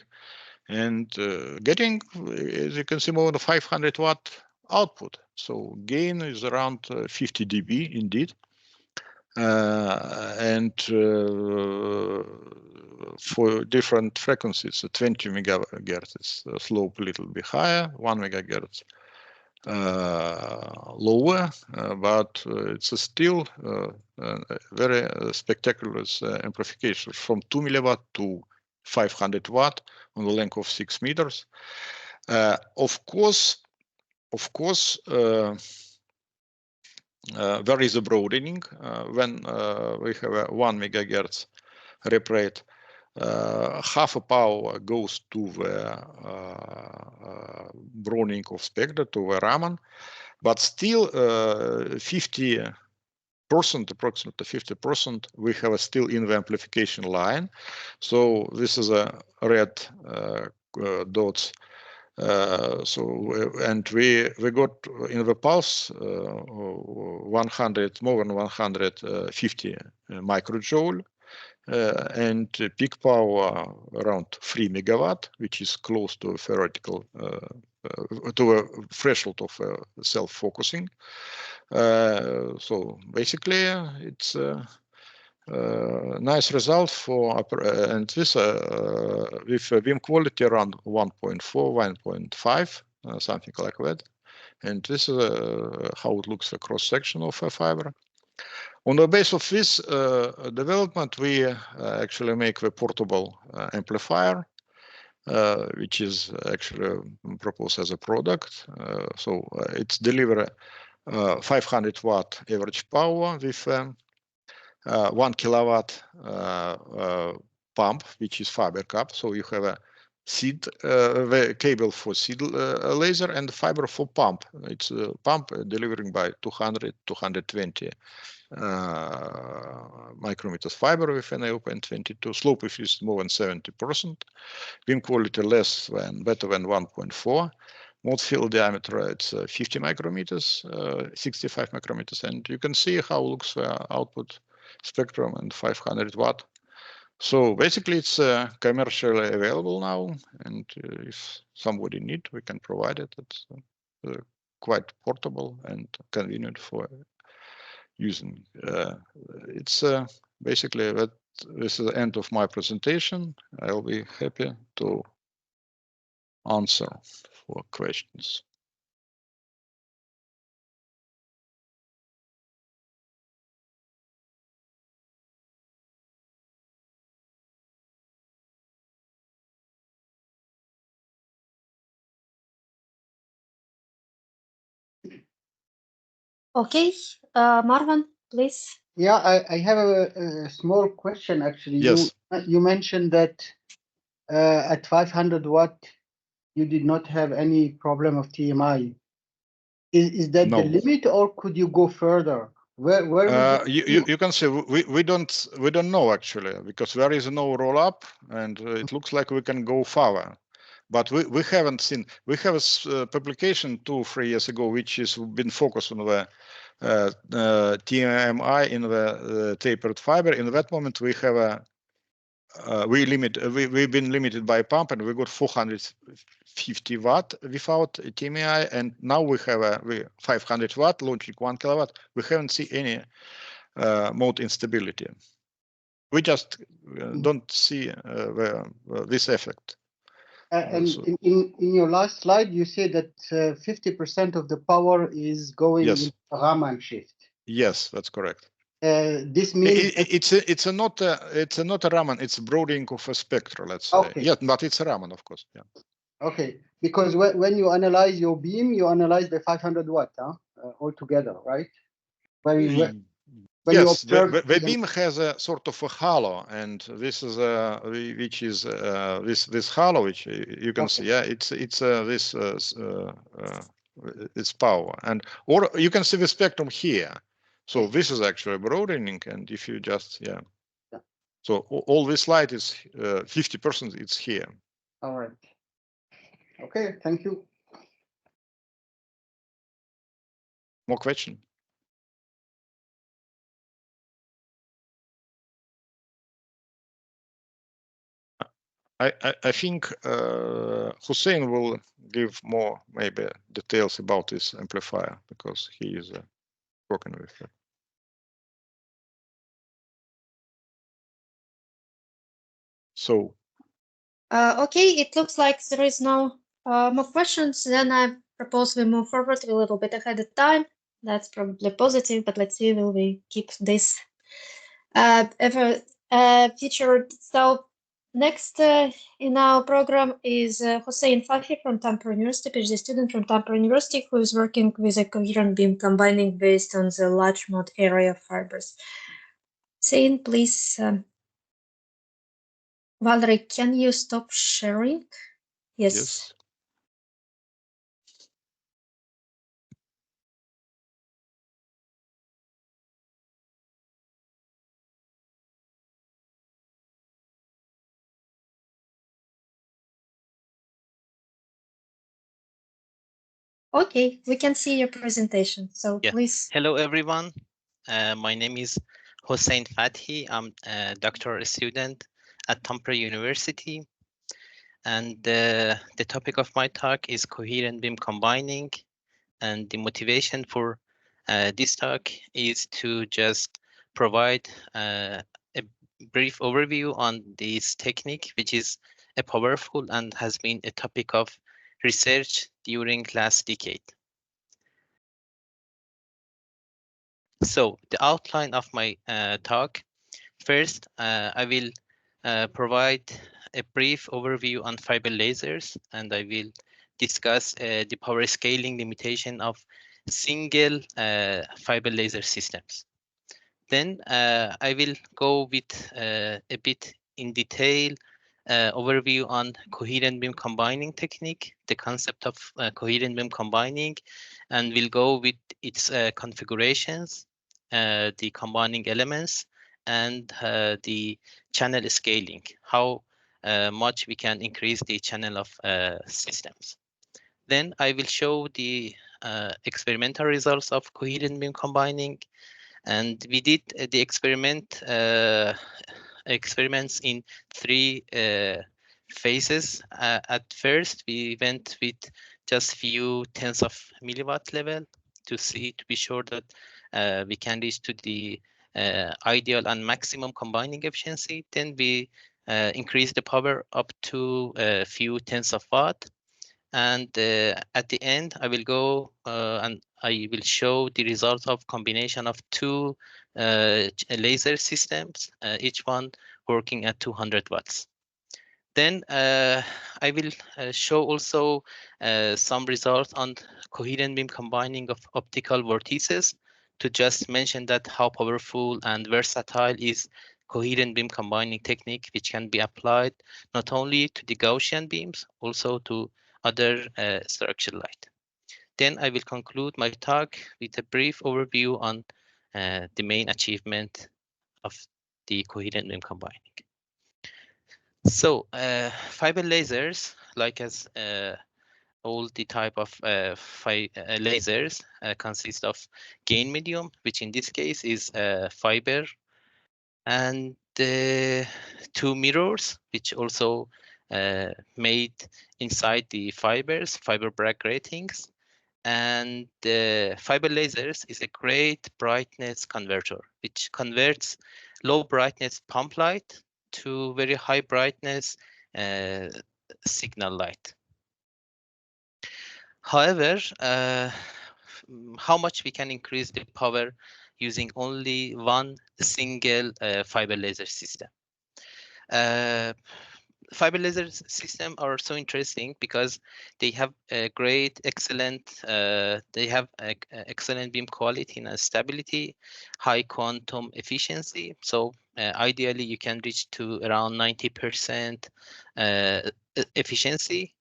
and getting, as you can see, more than 500 watt output. So gain is around 50 dB indeed. And for different frequencies, 20 megahertz is slope a little bit higher, 1 megahertz lower, but it's still very spectacular amplification from 2 milliwatt to 500 watt on the length of 6 meters. Of course, there is a broadening when we have a 1 megahertz rep rate. Half a power goes to the broadening of spectra, to the Raman, but still 50%, approximately 50%, we have still in the amplification line. So this is a red dots. And we got in the pulse 100, more than 150 microjoule, and peak power around 3 megawatt, which is close to a theoretical to a threshold of self-focusing. So basically, it's a nice result for and this with beam quality around 1.4, 1.5, something like that. And this is how it looks a cross section of a fiber. On the base of this development, we actually make the portable amplifier, which is actually proposed as a product. So it's deliver 500 watt average power with 1 kilowatt pump, which is fiber cap. So you have a seed, the cable for seed laser and fiber for pump. It's a pump delivering by 200, 220 micrometers fiber with an open 22. Slope is more than 70%. Beam quality better than 1.4. Mode field diameter, it's 50 micrometers, 65 micrometers. And you can see how it looks output spectrum and 500 watt. So basically it's commercially available now, and if somebody need, we can provide it. It's quite portable and convenient for using. It's basically that. This is the end of my presentation. I'll be happy to answer for questions. Okay, Marwan, please. Yeah, I have a small question actually. Yes. You mentioned that at 500 watt you did not have any problem of TMI. Is that the limit, or could you go further? Where you can say we don't know actually, because there is no roll up, and it looks like we can go farther. But we haven't seen. We have a publication 2-3 years ago, which has been focused on the TMI in the tapered fiber. In that moment, we have a we've been limited by pump, and we got 450 watt without TMI, and now we have 500 watt launching 1 kilowatt. We haven't seen any mode instability. We just don't see this effect. And in your last slide, you said that 50% of the power is going in Raman shift. Yes, that's correct. This means it's not a Raman. It's a broadening of a spectra. Let's say. Okay. Yeah, but it's a Raman, of course. Yeah. Okay, Because when you analyze your beam, you analyze the 500 watt altogether, right? When you Yes, observe the beam has a sort of a halo, and this is which is this halo, which you can see. Yeah, it's it's power, and or you can see the spectrum here. So this is actually broadening, and if you just so all this light is 50%. It's here. All right. Okay. Thank you. More question? I think Hossein will give more maybe details about this amplifier because he is working with it. So. Okay, it looks like there is no more questions. Then I propose we move forward a little bit ahead of time. That's probably positive, but let's see, will we keep this ever featured? So next in our program is Hossein Fathi from Tampere University, PhD student from Tampere University, who is working with a coherent beam combining based on the large mode area fibers. Hossein, please. Valery, can you stop sharing? Yes. Okay, we can see your presentation. So please. Hello, everyone. My name is Hossein Fathi. I'm a doctoral student at Tampere University. And the topic of my talk is coherent beam combining. And the motivation for this talk is to just provide a brief overview on this technique, which is a powerful and has been a topic of research during last decade. So the outline of my talk, first, I will provide a brief overview on fiber lasers, and I will discuss the power scaling limitation of single fiber laser systems. Then I will go with a bit in detail overview on coherent beam combining technique, the concept of coherent beam combining, and we'll go with its configurations, the combining elements, and the channel scaling, how much we can increase the channel of systems. Then I will show the experimental results of coherent beam combining, and we did the experiments in three phases. At first, we went with just few tens of milliwatt level to be sure that we can reach to the ideal and maximum combining efficiency. Then we increase the power up to a few tens of watt. And at the end, I will go and I will show the results of combination of two laser systems, each one working at 200 watts. Then I will show also some results on coherent beam combining of optical vortices, to just mention that how powerful and versatile is coherent beam combining technique, which can be applied not only to the Gaussian beams, also to other structured light. Then I will conclude my talk with a brief overview on the main achievement of the coherent beam combining. So fiber lasers, like as all the type of lasers, consist of gain medium, which in this case is fiber, and two mirrors, which also made inside the fibers, fiber Bragg gratings. And the fiber lasers is a great brightness converter, which converts low brightness pump light to very high brightness signal light. However, how much we can increase the power using only one single fiber laser system? fiber laser system are so interesting because they have a great, excellent, they have excellent beam quality and stability, high quantum efficiency. So ideally, you can reach to around 90% efficiency,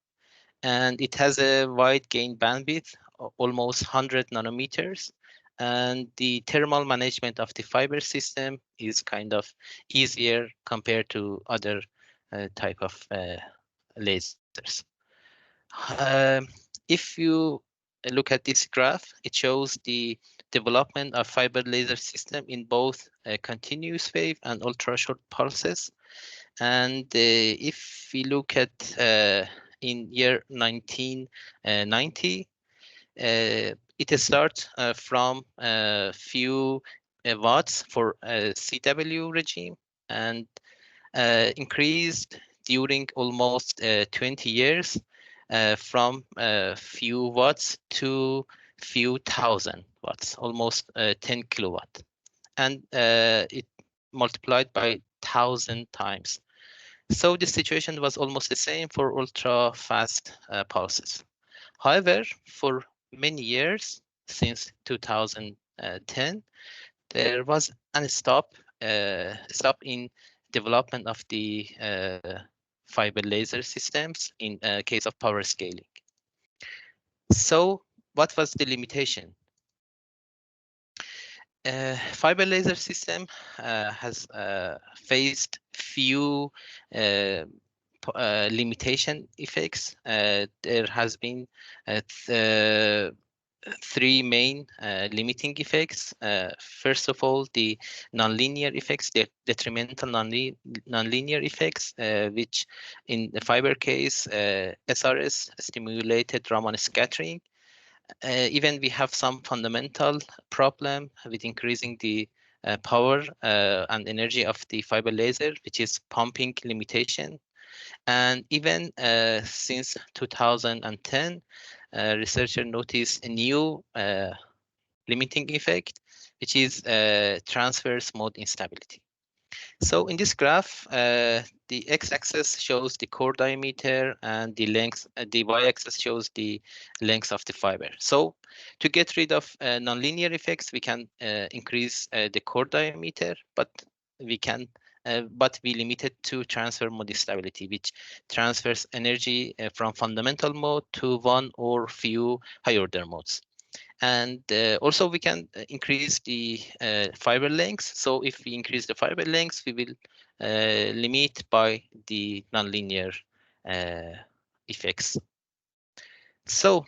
and it has a wide gain bandwidth, almost 100 nanometers. And the thermal management of the fiber system is kind of easier compared to other type of lasers. If you look at this graph, it shows the development of fiber laser system in both continuous wave and ultra short pulses. And if we look at in year 1990, it starts from a few watts for CW regime, and increased during almost 20 years from a few watts to few thousand watts, almost 10 kilowatt, and it multiplied by 1,000 times. So the situation was almost the same for ultra fast pulses. However, for many years since 2010, there was a stop in development of the fiber laser systems in case of power scaling. So what was the limitation? Fiber laser system has faced few limitation effects. There has been three main limiting effects. First of all, the nonlinear effects, the detrimental nonlinear effects, which in the fiber case, SRS, stimulated Raman scattering. Even we have some fundamental problem with increasing the power and energy of the fiber laser, which is pumping limitation. And even since 2010, researchers noticed a new limiting effect, which is transverse mode instability. So in this graph, the x-axis shows the core diameter and the length, the y-axis shows the length of the fiber. So to get rid of nonlinear effects, we can increase the core diameter, but we limit it to transfer mode stability, which transfers energy from fundamental mode to one or few higher order modes. And also we can increase the fiber length. So if we increase the fiber length, we will limit by the nonlinear effects. So,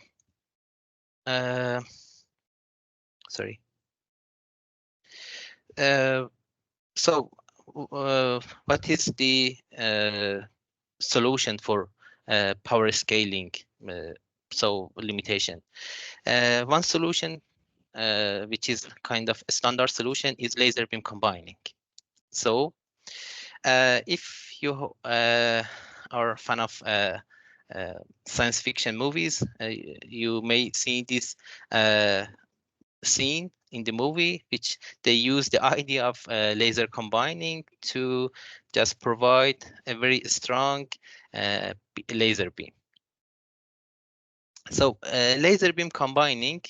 sorry. So what is the solution for power scaling? So limitation. One solution, which is kind of a standard solution, is laser beam combining. So if you are a fan of science fiction movies, you may see this scene in the movie, which they use the idea of laser combining to just provide a very strong laser beam. So laser beam combining,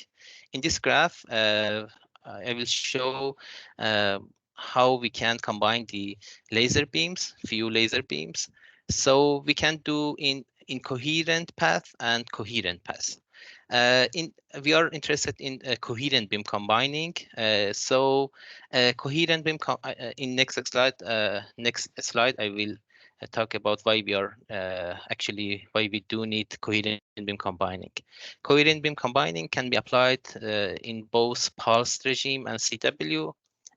in this graph, I will show how we can combine the laser beams, few laser beams. So we can do in coherent path and coherent path. We are interested in coherent beam combining. So coherent beam in next slide I will talk about why we are why we do need coherent beam combining. Coherent beam combining can be applied in both pulsed regime and CW,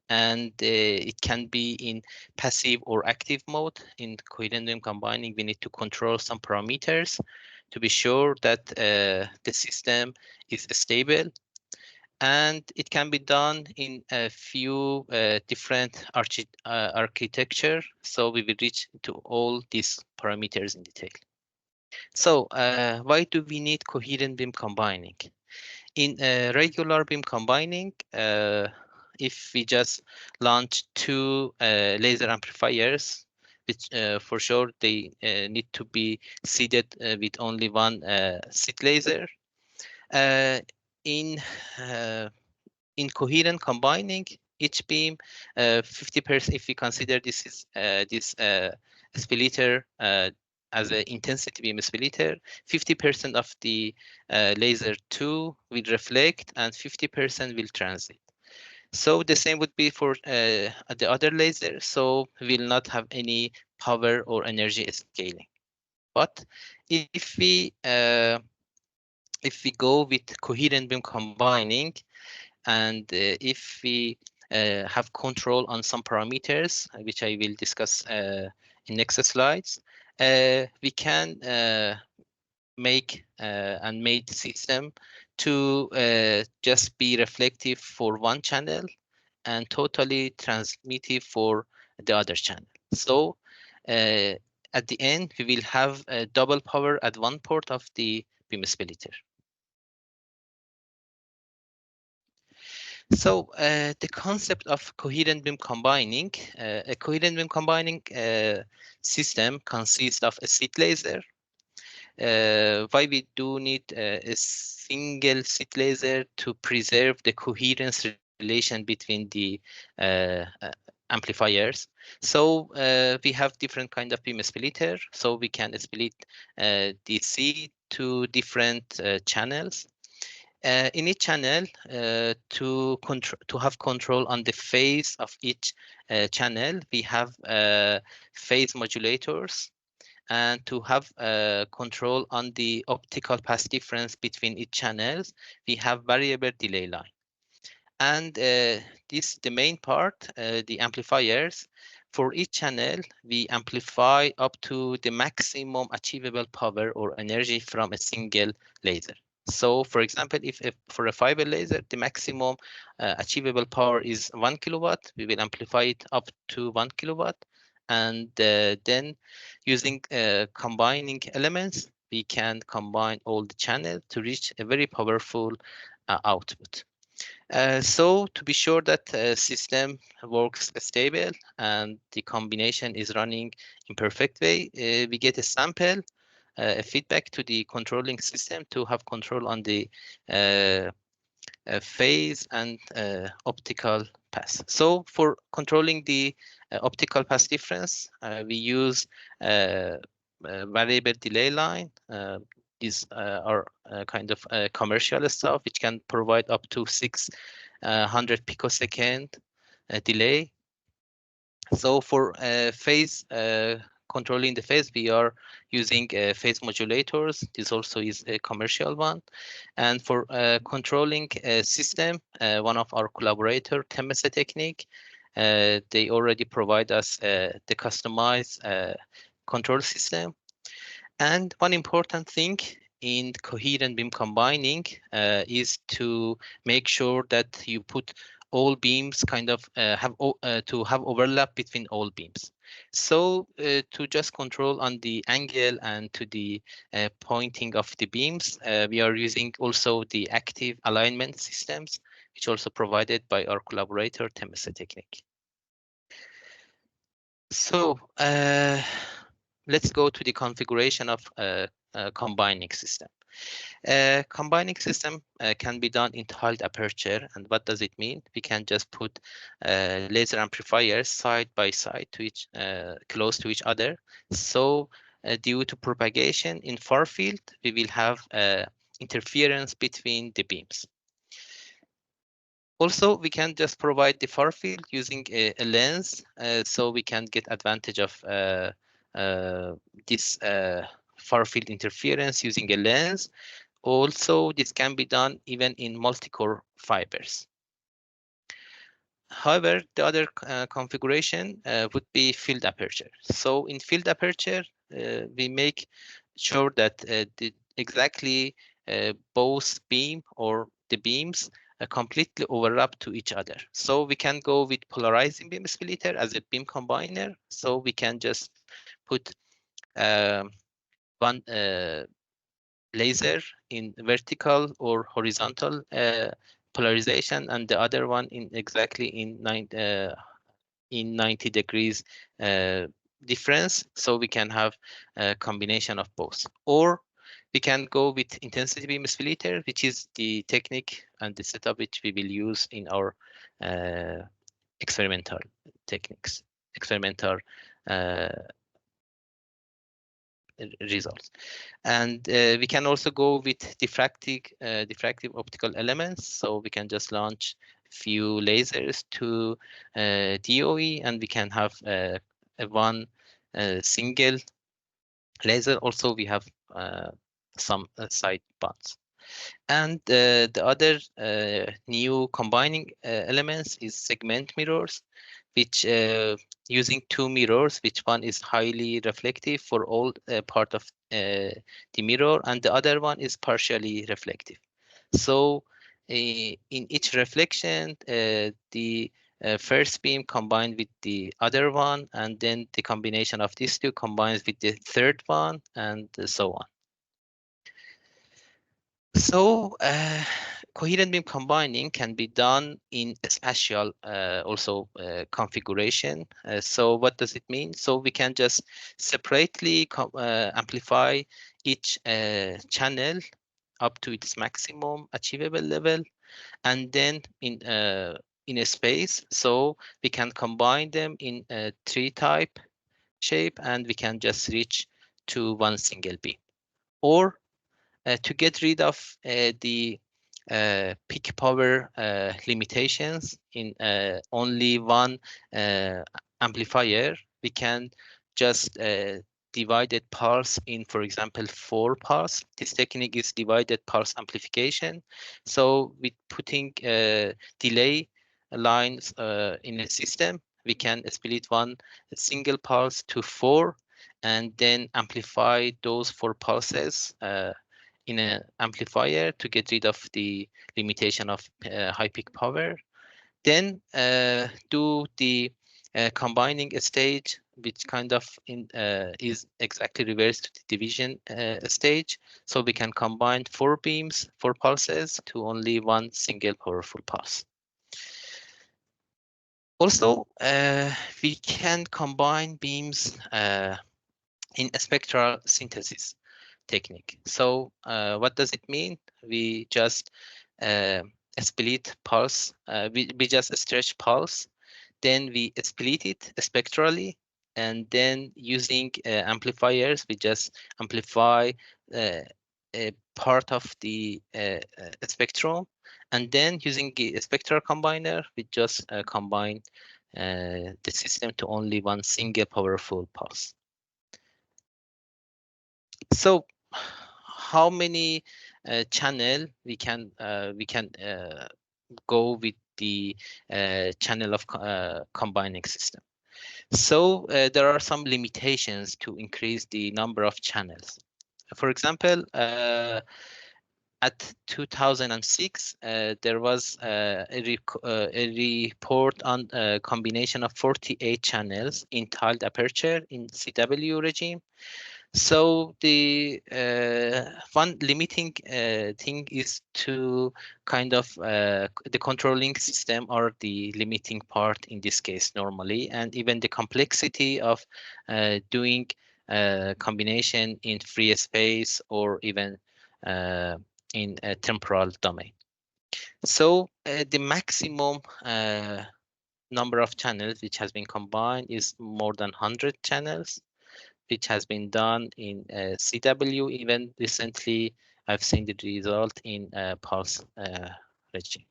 and it can be in passive or active mode. In coherent beam combining, we need to control some parameters to be sure that the system is stable. And it can be done in a few different architecture. So we will reach to all these parameters in detail. So why do we need coherent beam combining? In regular beam combining, if we just launch two laser amplifiers which for sure they need to be seeded with only one seed laser. In coherent combining, each beam 50%, if we consider this is this splitter as an intensity beam splitter, 50% of the laser 2 will reflect and 50% will transit. So the same would be for the other laser, so we will not have any power or energy scaling. But if we go with coherent beam combining, and if we have control on some parameters, which I will discuss in next slides, we can make and made system to just be reflective for one channel and totally transmittive for the other channel. So at the end, we will have a double power at one port of the beam splitter. So the concept of coherent beam combining, a coherent beam combining system consists of a seed laser. Why we do need a single seed laser to preserve the coherence relation between the amplifiers. So we have different kind of beam splitter, so we can split the seed to different channels. In each channel, to have control on the phase of each channel, we have phase modulators, and to have control on the optical path difference between each channels, we have variable delay line. And the main part, the amplifiers. For each channel, we amplify up to the maximum achievable power or energy from a single laser. So, for example, if for a fiber laser, the maximum achievable power is 1 kilowatt, we will amplify it up to 1 kilowatt. And then using combining elements, we can combine all the channels to reach a very powerful output. So to be sure that system works stable and the combination is running in perfect way, we get a sample, a feedback to the controlling system to have control on the phase and optical path. So for controlling the optical path difference, we use variable delay line. These are kind of commercial stuff, which can provide up to 600 picosecond delay. So for phase controlling the phase, we are using phase modulators. This also is a commercial one. And for controlling a system, one of our collaborator, Tampere Technique, they already provide us the customized control system. And one important thing in coherent beam combining is to make sure that you put all beams kind of have overlap between all beams. So to just control on the angle and to the pointing of the beams, we are using also the active alignment systems, which also provided by our collaborator, Tampere Technique. So let's go to the configuration of a combining system. Combining system can be done in tiled aperture. And what does it mean? We can just put laser amplifiers side by side to each, close to each other. So due to propagation in far field, we will have interference between the beams. Also, we can just provide the far field using a lens, so we can get advantage of this far field interference using a lens. Also, this can be done even in multi-core fibers. However, the other configuration would be field aperture. So in field aperture, we make sure that exactly both beam or the beams completely overlap to each other. So we can go with polarizing beam splitter as a beam combiner. So we can just put one laser in vertical or horizontal polarization, and the other one in exactly in 90 degrees difference, so we can have a combination of both. Or we can go with intensity beam splitter, which is the technique and the setup which we will use in our experimental techniques, experimental results. And we can also go with diffractive optical elements. So we can just launch few lasers to DOE, and we can have one single laser. Also, we have some side bands. And the other new combining elements is segment mirrors, which using two mirrors, which one is highly reflective for all part of the mirror, and the other one is partially reflective. So in each reflection, the first beam combined with the other one, and then the combination of these two combines with the third one, and so on. So coherent beam combining can be done in a spatial also configuration. So what does it mean? So we can just separately amplify each channel up to its maximum achievable level, and then in a space, so we can combine them in a tree-type shape, and we can just reach to one single beam. Or to get rid of the peak power limitations in only one amplifier, we can just divided pulse in, for example, 4 pulse. This technique is divided pulse amplification. So with putting delay lines in a system, we can split one single pulse to 4, and then amplify those 4 pulses in an amplifier to get rid of the limitation of high peak power. Then do the combining stage, which kind of is exactly reverse to the division stage. So we can combine 4 beams, 4 pulses to only one single powerful pulse. Also, we can combine beams in a spectral synthesis technique. So what does it mean? We just split pulse, we just stretch pulse, then we split it spectrally, and then using amplifiers, we just amplify a part of the spectrum, and then using a spectral combiner, we just combine the system to only one single powerful pulse. So how many channel we can go with the channel of combining system? So there are some limitations to increase the number of channels. For example, at 2006, there was a report on a combination of 48 channels in tiled aperture in CW regime. So the one limiting thing is to kind of the controlling system or the limiting part in this case normally, and even the complexity of doing combination in free space or even in a temporal domain. So the maximum number of channels which has been combined is more than 100 channels, which has been done in CW. Even recently, I've seen the result in pulse regime.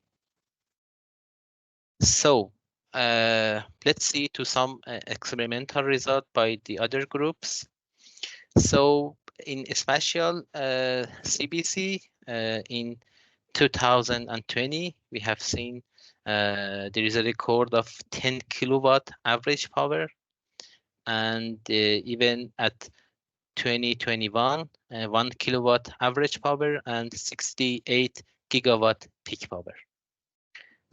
So let's see to some experimental result by the other groups. So in spatial CBC in 2020, we have seen there is a record of 10 kilowatt average power, and even at 2021, 1 kilowatt average power and 68 gigawatt peak power.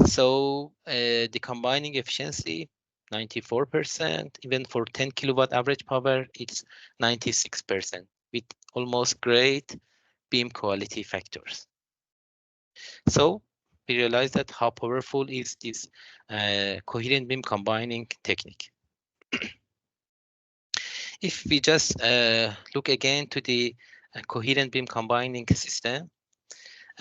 So the combining efficiency, 94%, even for 10 kilowatt average power, it's 96% with almost great beam quality factors. So we realize that how powerful is this coherent beam combining technique. if we just look again to the coherent beam combining system,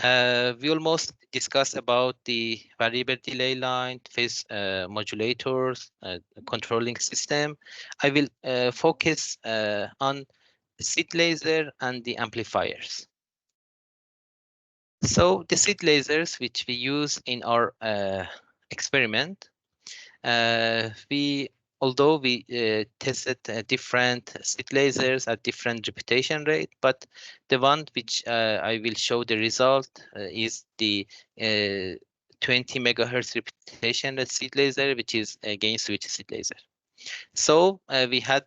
we almost discussed about the variable delay line, phase modulators, controlling system. I will focus on the seed laser and the amplifiers. So the seed lasers, which we use in our experiment, although we tested different seed lasers at different repetition rate, but the one which I will show the result is the 20 megahertz repetition rate seed laser, which is a gain switch seed laser. So we had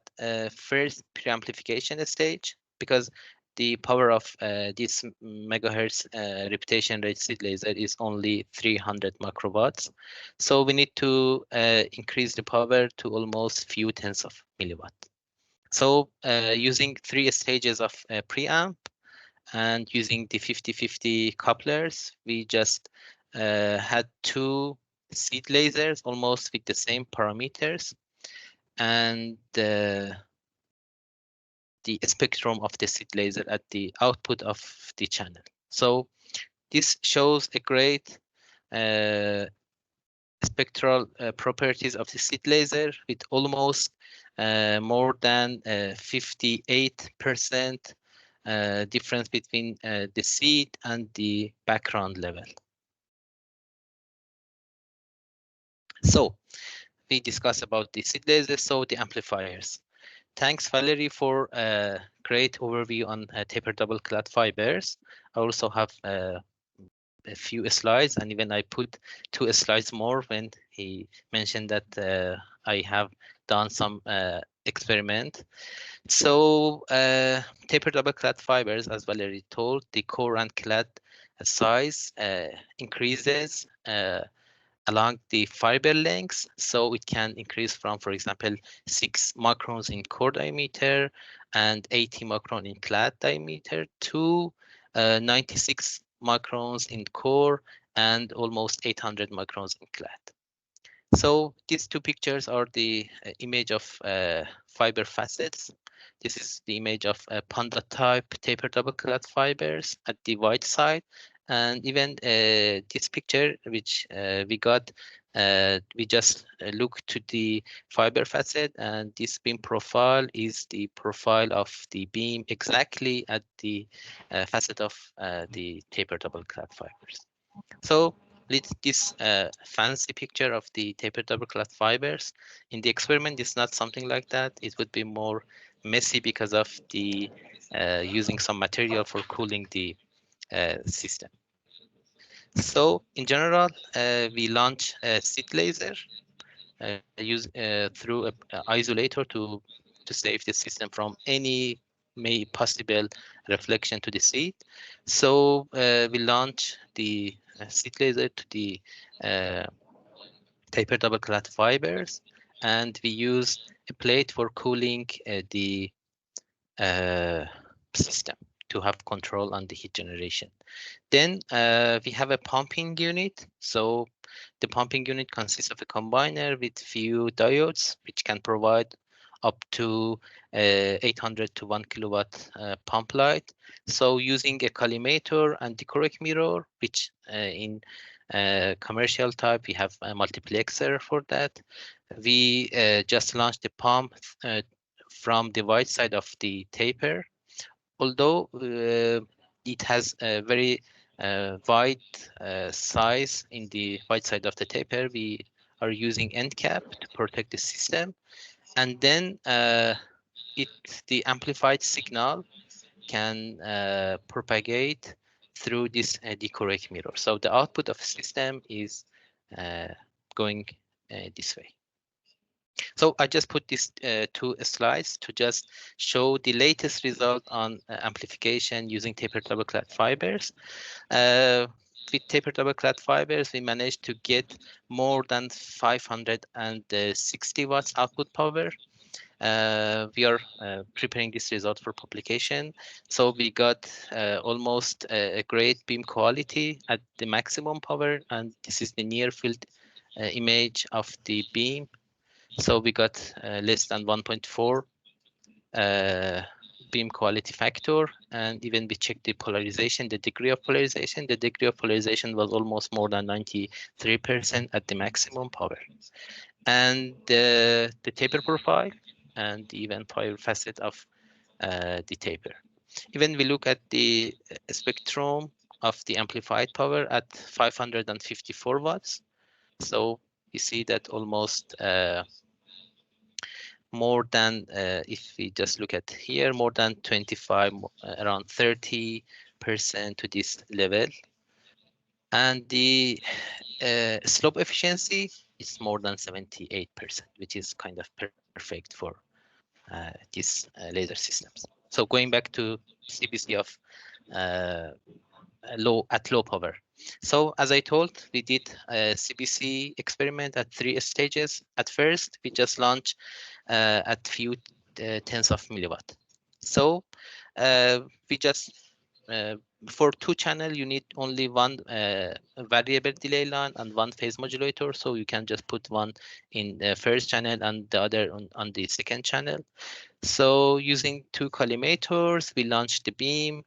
first preamplification stage, because the power of this megahertz repetition rate seed laser is only 300 microwatts. So we need to increase the power to almost few tens of milliwatt. So using 3 stages of preamp and using the 50-50 couplers, we just had 2 seed lasers almost with the same parameters, and the spectrum of the seed laser at the output of the channel. So this shows a great spectral properties of the seed laser with almost more than 58% difference between the seed and the background level. So we discussed about the seed lasers, so the amplifiers. Thanks, Valery, for a great overview on tapered double-clad fibers. I also have a few slides, and even I put 2 slides more when he mentioned that I have done some experiment. So tapered double-clad fibers, as Valery told, the core and clad size increases along the fiber lengths, so it can increase from, for example, 6 microns in core diameter and 80 micron in clad diameter to 96 microns in core and almost 800 microns in clad. So these 2 pictures are the image of fiber facets. This is the image of panda type tapered double-clad fibers at the white side. And even this picture, which we got, we just look to the fiber facet, and this beam profile is the profile of the beam exactly at the facet of the tapered double-clad fibers. So this fancy picture of the tapered double-clad fibers in the experiment is not something like that. It would be more messy because of the using some material for cooling the system. So in general, we launch a seed laser through an isolator to save the system from any possible reflection to the seed. So we launch the seed laser to the tapered double-clad fibers, and we use a plate for cooling the system to have control on the heat generation. Then we have a pumping unit. So the pumping unit consists of a combiner with few diodes, which can provide up to 800 to 1 kilowatt pump light. So using a collimator and the correct mirror, which in commercial type, we have a multiplexer for that. We just launched the pump from the right side of the taper. Although it has a very wide size in the right side of the taper, we are using end cap to protect the system. And then the amplified signal can propagate through this decorrect mirror. So the output of the system is going this way. So I just put these 2 slides to just show the latest result on amplification using tapered double-clad fibers. With tapered double-clad fibers, we managed to get more than 560 watts output power. We are preparing this result for publication. So we got almost a great beam quality at the maximum power, and this is the near field image of the beam. So we got less than 1.4 beam quality factor, and even we checked the polarization, the degree of polarization. The degree of polarization was almost more than 93% at the maximum power. And the taper profile and even power facet of the taper. Even we look at the spectrum of the amplified power at 554 watts. So you see that almost more than, if we just look at here, more than 25, around 30% to this level. And the slope efficiency is more than 78%, which is kind of perfect for these laser systems. So going back to CBC of low power. So as I told, we did a CBC experiment at 3 stages. At first, we just launched at few tens of milliwatt. So we just for 2 channel, you need only one variable delay line and one phase modulator. So you can just put one in the first channel and the other on the second channel. So using 2 collimators, we launched the beam,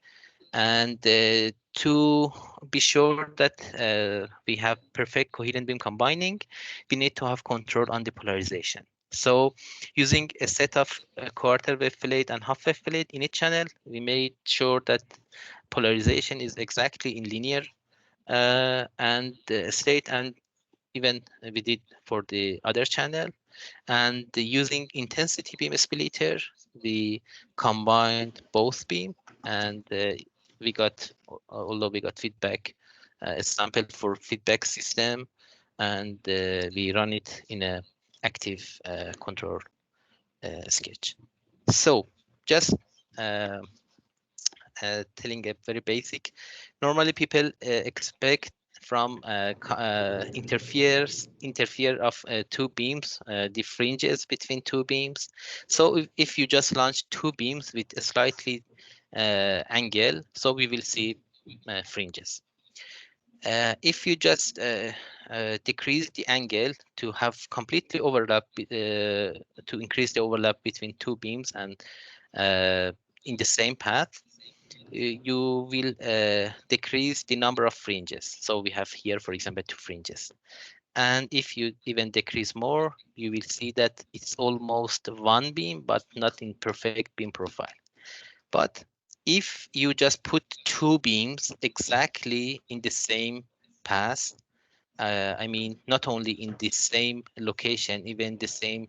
and to be sure that we have perfect coherent beam combining, we need to have control on the polarization. So using a set of quarter wave plate and half wave plate in each channel, we made sure that polarization is exactly in linear and state, and even we did for the other channel. And using intensity beam splitter, we combined both beam, and we got, although we got feedback, a sample for feedback system, and we run it in a active control sketch. So just telling a very basic, normally people expect from interfere of 2 beams, the fringes between 2 beams. So if you just launch 2 beams with a slightly angle, so we will see fringes. If you just decrease the angle to have completely overlap, to increase the overlap between 2 beams and in the same path, you will decrease the number of fringes. So we have here, for example, 2 fringes. And if you even decrease more, you will see that it's almost 1 beam, but not in perfect beam profile. But if you just put 2 beams exactly in the same path, I mean, not only in the same location, even the same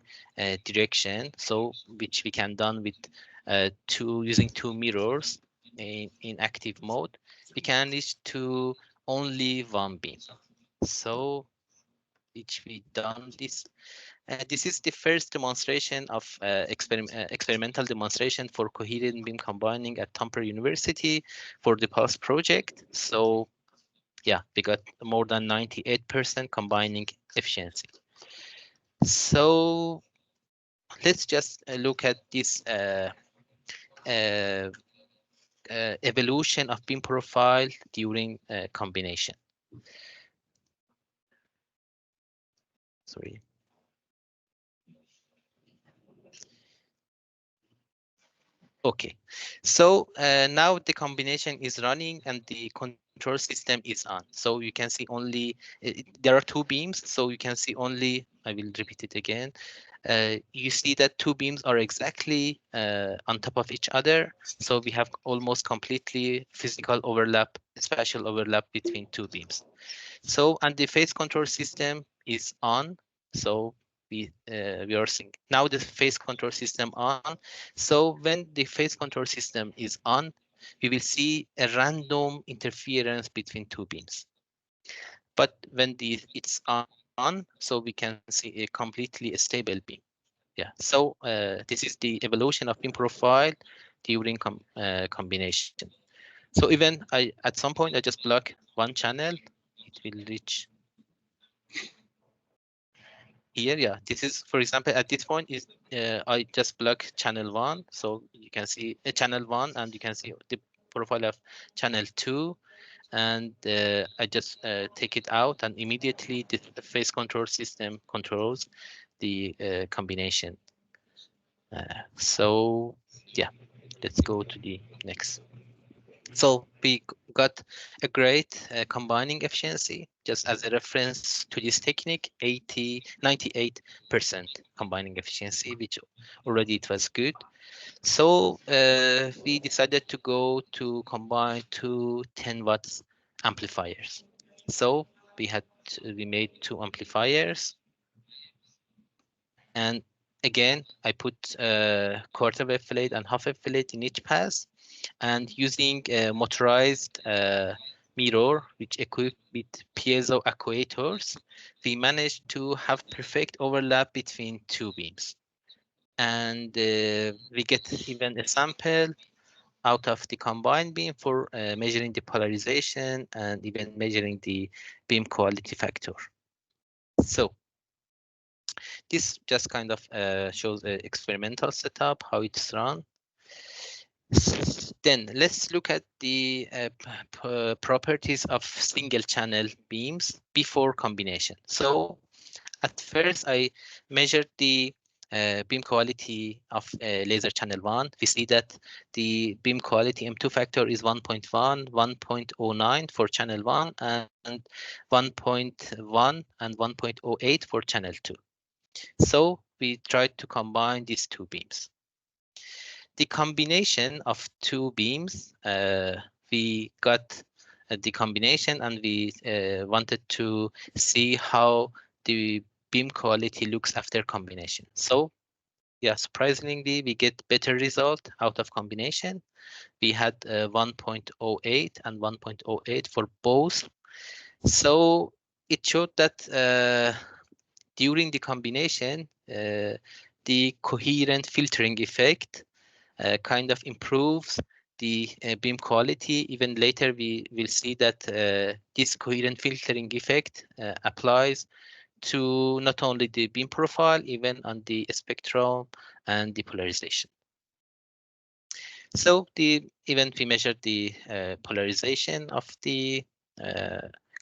direction, so which we can done with using 2 mirrors in active mode, we can reach to only 1 beam. So which we done this. This is the first demonstration of experimental demonstration for coherent beam combining at Tampere University for the PULSE project. So yeah, we got more than 98% combining efficiency. So let's just look at this evolution of beam profile during combination. Sorry. Okay, so now the combination is running and the control system is on. So you can see only, there are 2 beams, so you can see only, I will repeat it again. You see that 2 beams are exactly on top of each other. So we have almost completely physical overlap, spatial overlap between 2 beams. So, and the phase control system is on. So we are seeing now the phase control system on. So when the phase control system is on, we will see a random interference between 2 beams. But when it's on, so we can see a completely stable beam. Yeah. So this is the evolution of beam profile during combination. So even at some point I just block 1 channel, it will reach here. Yeah, this is, for example, at this point is I just block channel 1, so you can see channel 1, and you can see the profile of channel 2, and I just take it out, and immediately the phase control system controls the combination. So Yeah, let's go to the next. So we got a great combining efficiency. Just as a reference to this technique, 98% combining efficiency, which already it was good. So we decided to go to combine two 10 watts amplifiers. So we made two amplifiers, and again I put quarter wave plate and half wave plate in each pass, and using a motorized mirror which equipped with piezo actuators, we managed to have perfect overlap between two beams. And we get even a sample out of the combined beam for measuring the polarization and even measuring the beam quality factor. So this just kind of shows the experimental setup, how it's run. Then let's look at the properties of single channel beams before combination. So at first I measured the beam quality of laser channel 1. We see that the beam quality M2 factor is 1.1, 1.09 for channel 1, and 1.1 and 1.08 for channel 2. So we tried to combine these two beams. The combination of two beams, we got the combination, and we wanted to see how the beam quality looks after combination. So yeah, surprisingly, we get better result out of combination. We had 1.08 and 1.08 for both. So it showed that during the combination, the coherent filtering effect kind of improves the beam quality. Even later, we will see that this coherent filtering effect applies to not only the beam profile, even on the spectrum and the polarization. So even we measured the polarization of the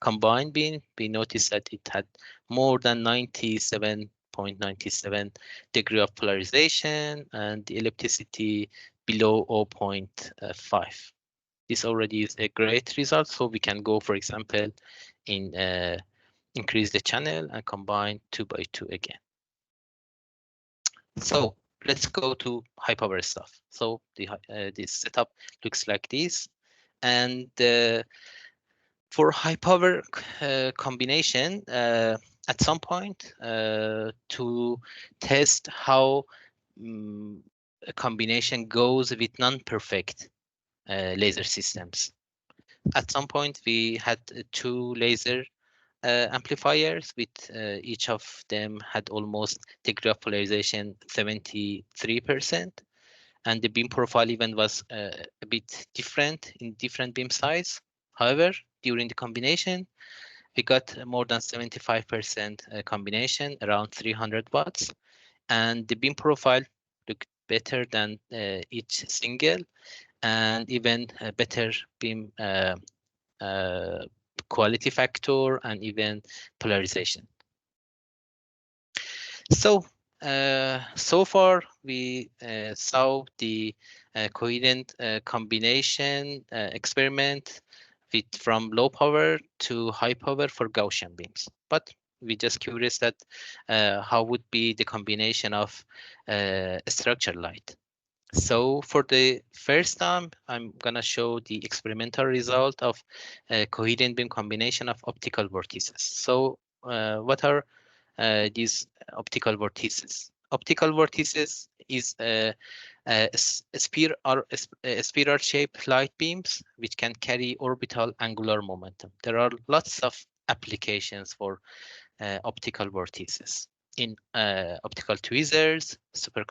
combined beam, we noticed that it had more than 97.97 degree of polarization and the ellipticity below 0.5. This already is a great result, so we can go, for example, in increase the channel and combine 2x2 again. So let's go to high power stuff. So this setup looks like this, and for high power combination, at some point to test how a combination goes with non-perfect laser systems. At some point, we had two laser amplifiers with each of them had almost degree of polarization 73%, and the beam profile even was a bit different in different beam size. However, during the combination, we got more than 75% combination, around 300 watts, and the beam profile looked better than each single, and even better beam quality factor and even polarization. So so far we saw the coherent combination experiment from low power to high power for Gaussian beams, but we're just curious that how would be the combination of structured light. So for the first time, I'm gonna show the experimental result of coherent beam combination of optical vortices. So what are these optical vortices? Optical vortices is a spiral-shaped light beams which can carry orbital angular momentum. There are lots of applications for optical vortices in optical tweezers, super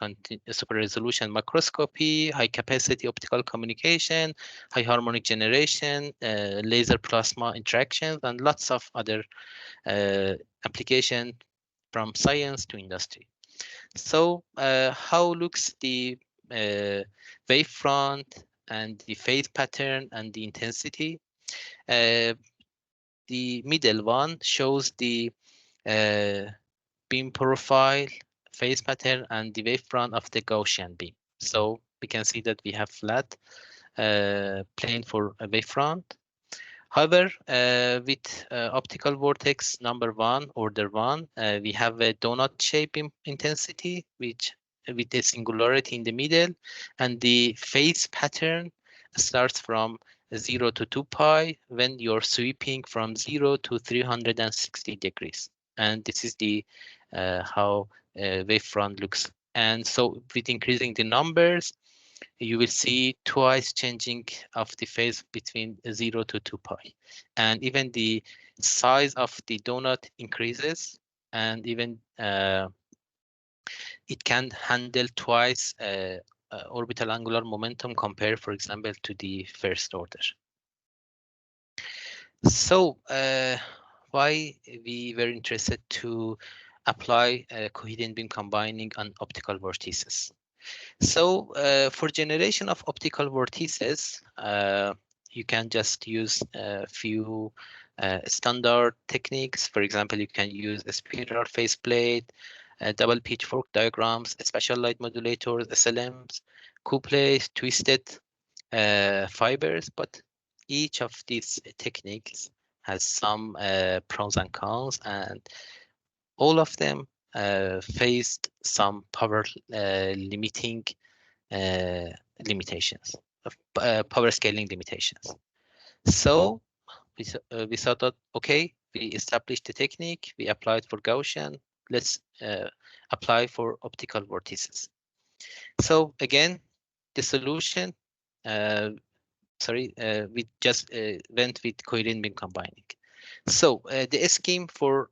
resolution microscopy, high capacity optical communication, high harmonic generation, laser plasma interactions, and lots of other application from science to industry. So how looks the wavefront and the phase pattern and the intensity? The middle one shows the beam profile, phase pattern, and the wavefront of the Gaussian beam. So we can see that we have flat plane for a wavefront. However, with optical vortex number 1, order 1, we have a donut shape intensity, which with a singularity in the middle, and the phase pattern starts from 0 to 2 pi when you're sweeping from 0 to 360 degrees. And this is the how wavefront looks. And so with increasing the numbers, you will see twice changing of the phase between 0 to 2 pi. And even the size of the donut increases, and even it can handle twice orbital angular momentum compared, for example, to the first order. So why we were interested to apply coherent beam combining on optical vortices? So for generation of optical vortices, you can just use a few standard techniques. For example, you can use a spiral faceplate, double pitchfork diagrams, special light modulators, SLMs, couplets, twisted fibers, but each of these techniques has some pros and cons, and all of them faced some power limiting limitations, power scaling limitations. So we thought that, okay, we established the technique, we applied for Gaussian, let's apply for optical vortices. So again, the solution, we just went with coherent beam combining. So the scheme for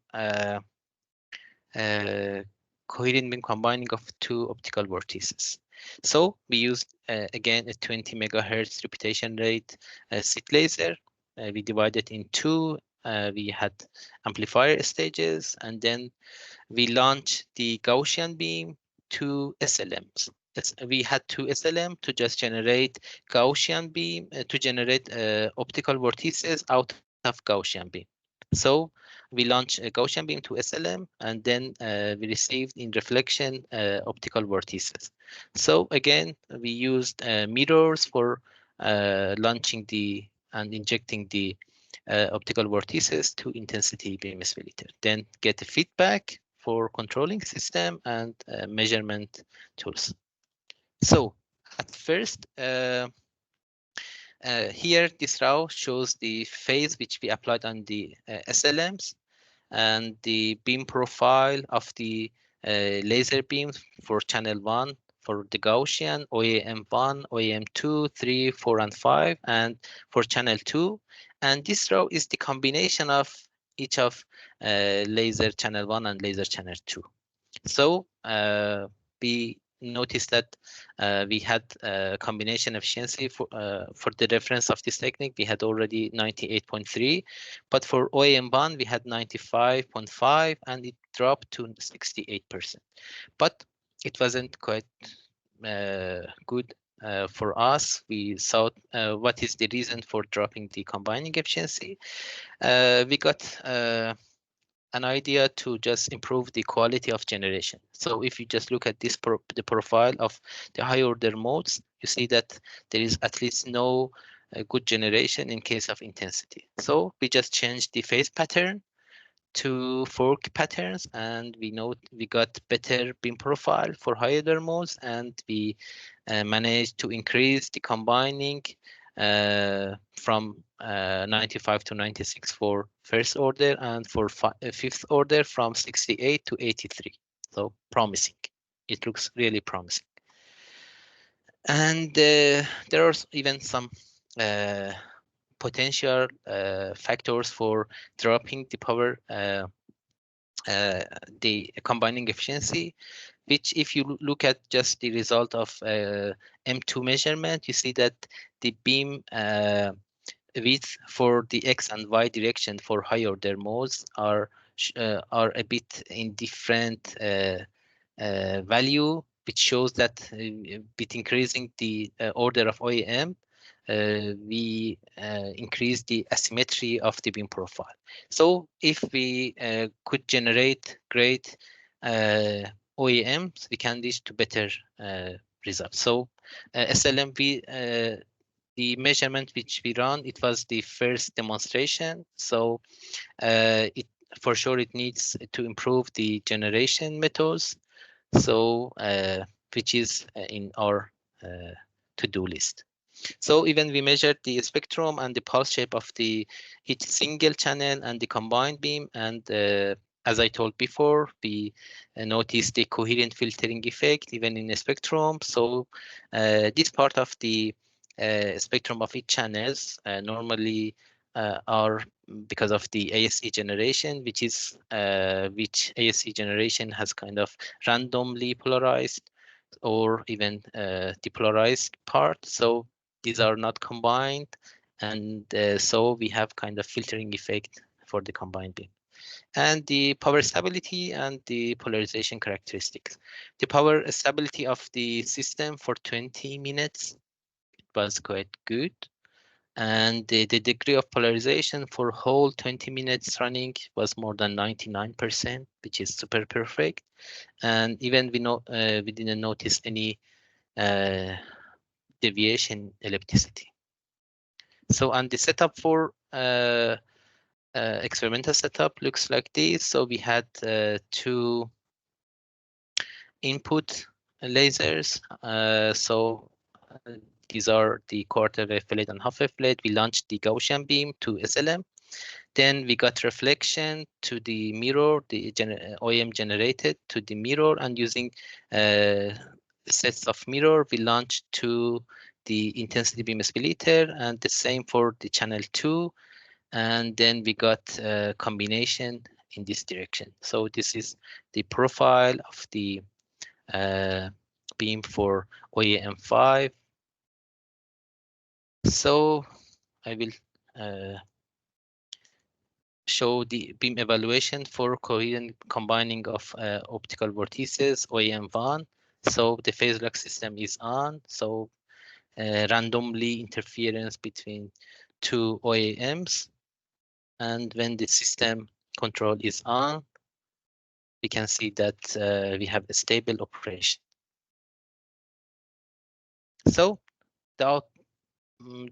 coherent beam combining of two optical vortices. So we used again a 20 megahertz repetition rate slit laser. We divided in two. We had amplifier stages, and then we launched the Gaussian beam to SLMs. We had two SLM to just generate Gaussian beam to generate optical vortices out of Gaussian beam. So we launched a Gaussian beam to SLM, and then we received in reflection optical vortices. So again, we used mirrors for launching the and injecting the optical vortices to intensity beam splitter. Then get the feedback for controlling system and measurement tools. So at first, here this row shows the phase which we applied on the SLMs and the beam profile of the laser beams for channel 1 for the Gaussian, OAM1, OAM2, 3, 4, and 5, and for channel 2. And this row is the combination of each of laser channel 1 and laser channel 2. So we noticed that we had combination efficiency for the reference of this technique. We had already 98.3, but for OAM1 we had 95.5, and it dropped to 68%. But it wasn't quite good for us. We thought, what is the reason for dropping the combining efficiency? We got an idea to just improve the quality of generation. So if you just look at this the profile of the high order modes, you see that there is at least no good generation in case of intensity. So we just changed the phase pattern to fork patterns, and we got better beam profile for high order modes, and we managed to increase the combining from 95 to 96 for first order, and for fifth order from 68 to 83. So promising. It looks really promising. And there are even some potential factors for dropping the power, the combining efficiency, which if you look at just the result of M2 measurement, you see that the beam width for the X and Y direction for high order modes are a bit in different value, which shows that with increasing the order of OEM, we increase the asymmetry of the beam profile. So if we could generate great OEMs, we can reach to better result. So SLMV, the measurement which we run, it was the first demonstration. So it for sure it needs to improve the generation methods. So which is in our to-do list. So even we measured the spectrum and the pulse shape of the each single channel and the combined beam, and as I told before, we noticed the coherent filtering effect even in the spectrum. So this part of the spectrum of each channels normally are because of the ASE generation, which ASE generation has kind of randomly polarized or even depolarized part. So these are not combined, and so we have kind of filtering effect for the combined beam. And the power stability and the polarization characteristics. The power stability of the system for 20 minutes was quite good. And the degree of polarization for whole 20 minutes running was more than 99%, which is super perfect. And even we didn't notice any deviation ellipticity. So, and the setup for experimental setup looks like this. So we had 2 input lasers. These are the quarter wave plate and half wave plate. We launched the Gaussian beam to SLM. Then we got reflection to the mirror, the OEM generated to the mirror, and using sets of mirror, we launched to the intensity beam splitter, and the same for the channel 2. And then we got a combination in this direction. So this is the profile of the beam for OEM5. So I will show the beam evaluation for coherent combining of optical vortices, OEM1. So the phase lock system is on. So randomly interference between 2 OEMs. And when the system control is on, we can see that we have a stable operation. So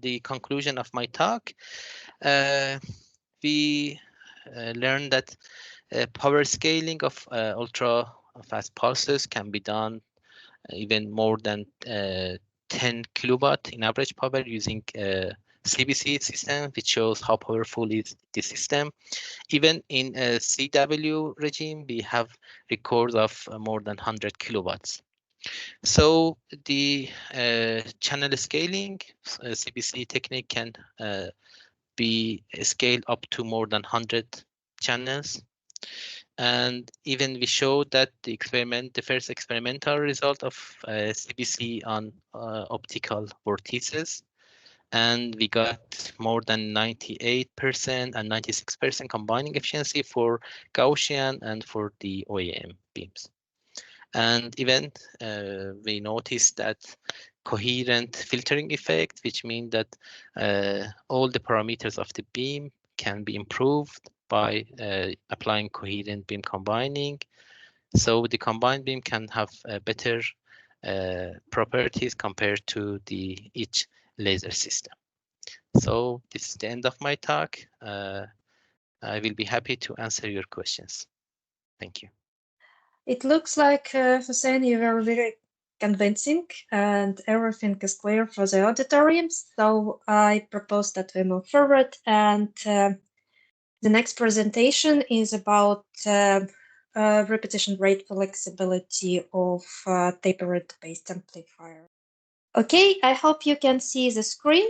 the conclusion of my talk, we learned that power scaling of ultra fast pulses can be done even more than 10 kilowatt in average power using CBC system, which shows how powerful is the system. Even in a CW regime, we have records of more than 100 kilowatts. So the channel scaling, CBC technique can be scaled up to more than 100 channels. And even we showed that the first experimental result of CBC on optical vortices, and we got more than 98% and 96% combining efficiency for Gaussian and for the OEM beams. And even we noticed that coherent filtering effect, which means that all the parameters of the beam can be improved by applying coherent beam combining. So the combined beam can have better properties compared to each laser system. So this is the end of my talk. I will be happy to answer your questions. Thank you. It looks like, Hossein, you were very convincing and everything is clear for the auditorium. So I propose that we move forward, and the next presentation is about repetition rate flexibility of tapered-based amplifier. Okay, I hope you can see the screen.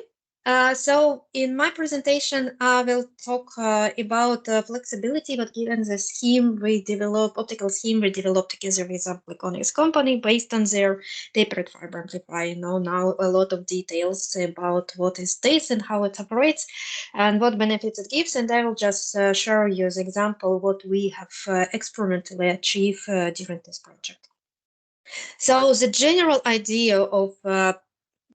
So in my presentation, I will talk about flexibility, but given the scheme optical scheme we developed together with Ampliconyx company based on their tapered fiber amplifier. You know now a lot of details about what is this and how it operates and what benefits it gives. And I will just show you the example what we have experimentally achieved during this project. So the general idea of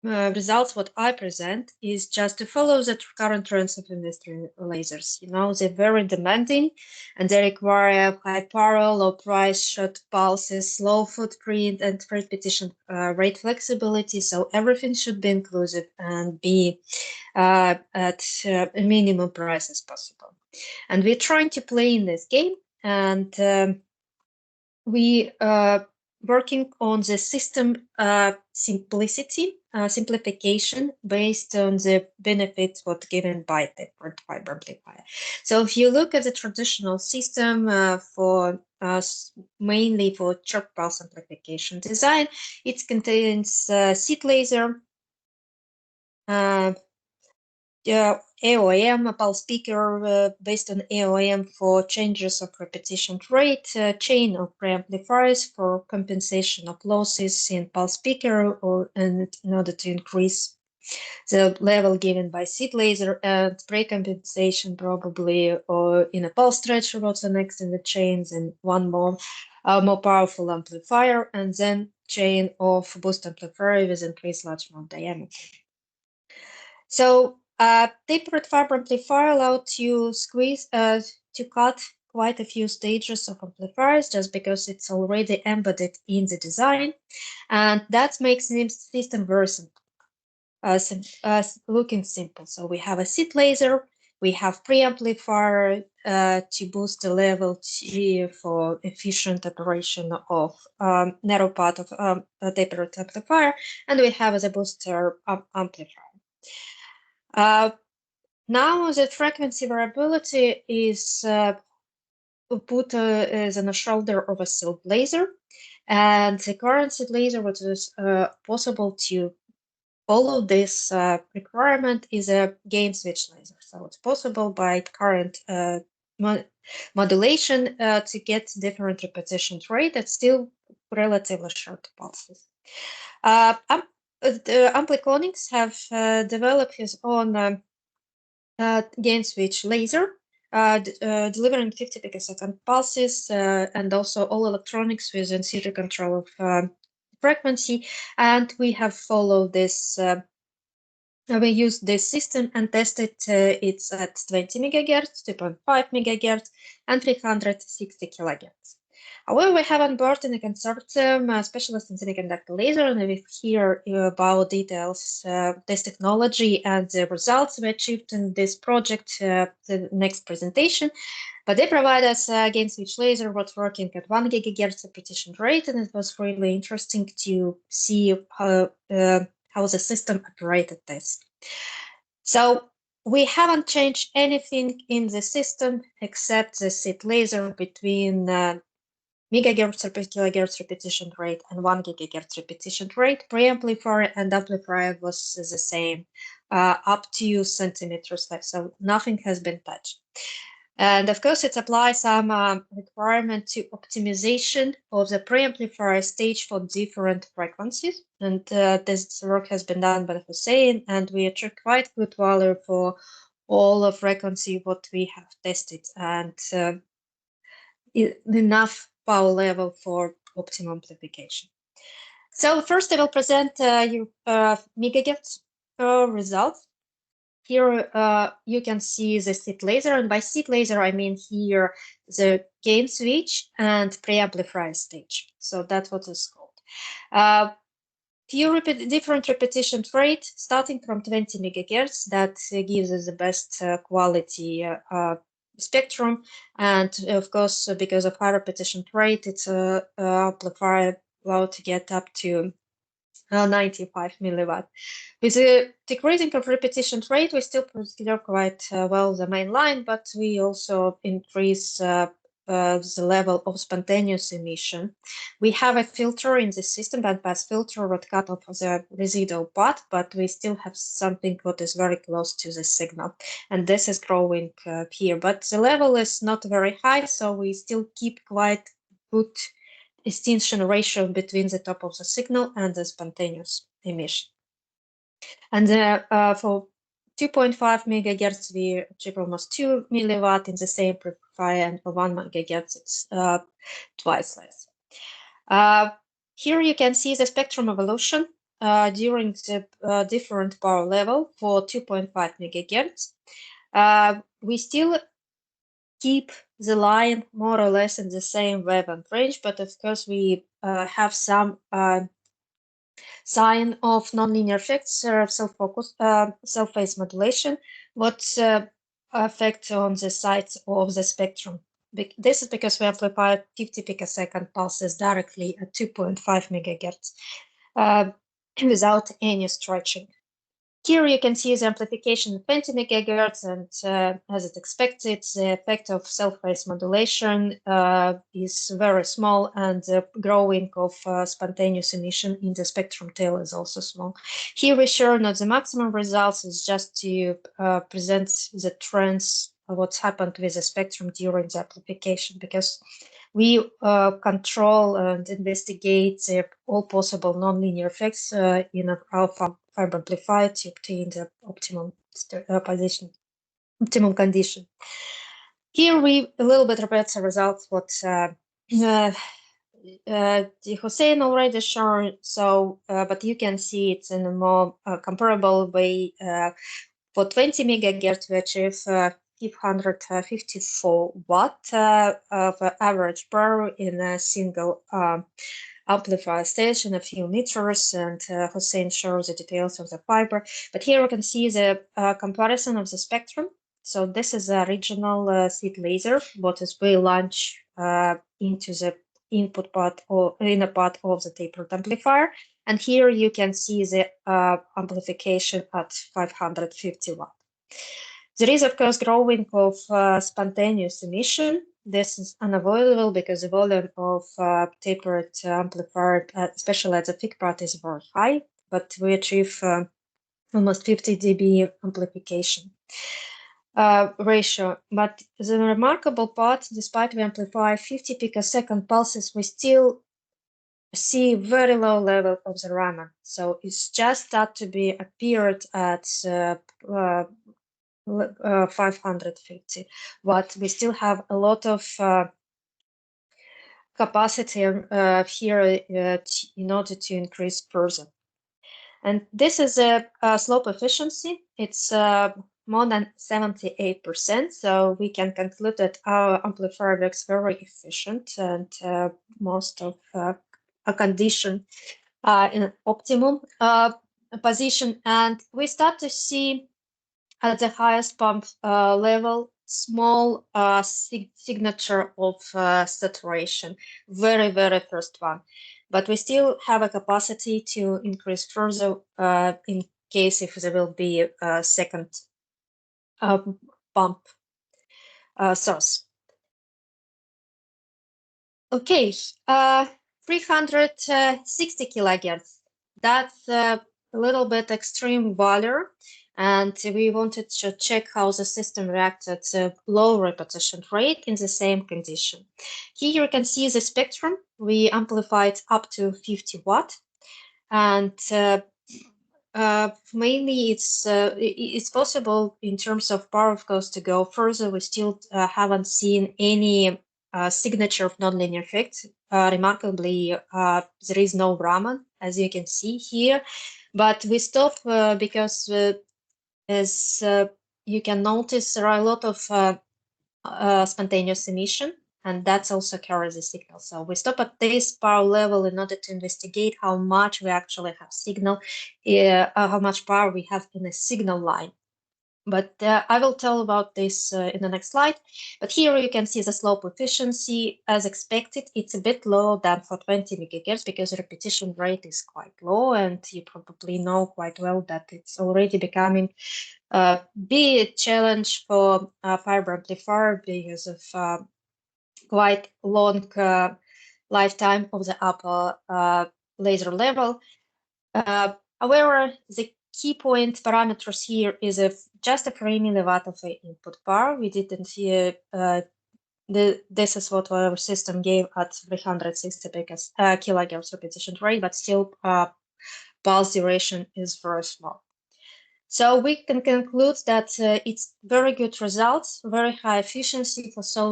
results what I present is just to follow the current trends of industry lasers. You know, they're very demanding and they require high power, low price, short pulses, low footprint, and repetition rate flexibility. So everything should be inclusive and be at a minimum price as possible. And we're trying to play in this game, and we working on the system simplification based on the benefits what given by tapered fiber amplifier. So if you look at the traditional system for mainly for short pulse amplification design, it contains seed laser, AOM, a pulse speaker based on AOM for changes of repetition rate, chain of preamplifiers for compensation of losses in pulse speaker, or in order to increase the level given by seed laser, and pre-compensation probably, or in a pulse stretcher, what's the next in the chains, and one more powerful amplifier, and then chain of boost amplifier with increased large mount diameter. So tapered fiber amplifier allowed to squeeze to cut quite a few stages of amplifiers just because it's already embedded in the design, and that makes the system very simple, looking simple. So we have a seed laser, we have preamplifier to boost the level for efficient operation of narrow part of tapered amplifier, and we have the booster amplifier. Now the frequency variability is put as on the shoulder of a seed laser, and the current seed laser, what is possible to follow this requirement is a gain switch laser. So it's possible by current modulation to get different repetition rate at still relatively short pulses. The Ampliconyx have developed his own gain switch laser, delivering 50 picosecond pulses, and also all electronics with in situ control of frequency. And we have followed this. We used this system and tested it's at 20 megahertz, 2.5 megahertz, and 360 kilohertz. However, we have on board in the consortium specialist in semiconductor laser, and we hear about details, this technology, and the results we achieved in this project, the next presentation. But they provide us gain switch laser what's working at 1 gigahertz repetition rate, and it was really interesting to see how the system operated this. So we haven't changed anything in the system except the seed laser between megahertz per kilohertz repetition rate and 1 gigahertz repetition rate. Preamplifier and amplifier was the same, up to centimeters less, so nothing has been touched. And of course, it applies some requirement to optimization of the preamplifier stage for different frequencies. And this work has been done by Hossein, and we achieved quite good value for all of frequency what we have tested, and enough power level for optimum amplification. So first I will present you megahertz results. Here you can see the seed laser, and by seed laser I mean here the gain switch and preamplifier stage. So that's what it's called. Few different repetition rate starting from 20 megahertz that gives us the best quality spectrum, and of course because of high repetition rate, it's amplifier allowed to get up to 95 milliwatt. With the decreasing of repetition rate, we still consider quite well the main line, but we also increase the level of spontaneous emission. We have a filter in the system, bandpass filter, what cut off the residual part, but we still have something what is very close to the signal, and this is growing here. But the level is not very high, so we still keep quite good extinction ratio between the top of the signal and the spontaneous emission. And for 2.5 megahertz, we achieve almost 2 milliwatt in the same amplifier, and for 1 megahertz, it's twice less. Here you can see the spectrum evolution during the different power level for 2.5 megahertz. We still keep the line more or less in the same wavelength range, but of course we have some sign of nonlinear effects, self-focus, self-phase modulation, what affect on the sides of the spectrum. This is because we amplify 50 picosecond pulses directly at 2.5 megahertz without any stretching. Here you can see the amplification at 20 megahertz, and as it expected, the effect of self-phase modulation is very small, and the growing of spontaneous emission in the spectrum tail is also small. Here we show not the maximum results, is just to present the trends of what's happened with the spectrum during the amplification, because we control and investigate all possible nonlinear effects in our fiber amplifier to obtain the optimum position, optimum condition. Here we a little bit repeat the results what Hossein already shown. So, but you can see it in a more comparable way. For 20 megahertz, we achieve 554 watt of average power in a single amplifier station, a few meters, and Hossein shows the details of the fiber. But here we can see the comparison of the spectrum. So this is a regional seed laser, what is we launch into the input part or inner part of the tapered amplifier. And here you can see the amplification at 550 watt. There is, of course, growing of spontaneous emission. This is unavoidable because the volume of tapered amplifier, especially at the thick part, is very high, but we achieve almost 50 dB amplification ratio. But the remarkable part, despite we amplify 50 picosecond pulses, we still see very low level of the Raman. So it's just start to be appeared at 550 watt. We still have a lot of capacity here in order to increase further. And this is a slope efficiency. It's more than 78%. So we can conclude that our amplifier works very efficient, and most of a condition in optimum position. And we start to see at the highest pump level, small signature of saturation, very, very first one. But we still have a capacity to increase further in case if there will be a second pump source. Okay, 360 kilohertz. That's a little bit extreme value. And we wanted to check how the system reacted to low repetition rate in the same condition. Here you can see the spectrum. We amplified up to 50 watt, and mainly it's possible in terms of power, of course, to go further. We still haven't seen any signature of nonlinear effect. Remarkably, there is no Raman, as you can see here, but we stop because as you can notice, there are a lot of spontaneous emission, and that's also carries a signal. So we stop at this power level in order to investigate how much we actually have signal, how much power we have in a signal line. But I will tell about this in the next slide. But here you can see the slope efficiency. As expected, it's a bit lower than for 20 megahertz because the repetition rate is quite low, and you probably know quite well that it's already becoming a big challenge for fiber amplifier because of quite long lifetime of the upper laser level. However, the key point parameters here is just a 3 milliwatt of input power. We didn't see this is what our system gave at 360 kilohertz repetition rate, but still pulse duration is very small. So we can conclude that it's very good results, very high efficiency for so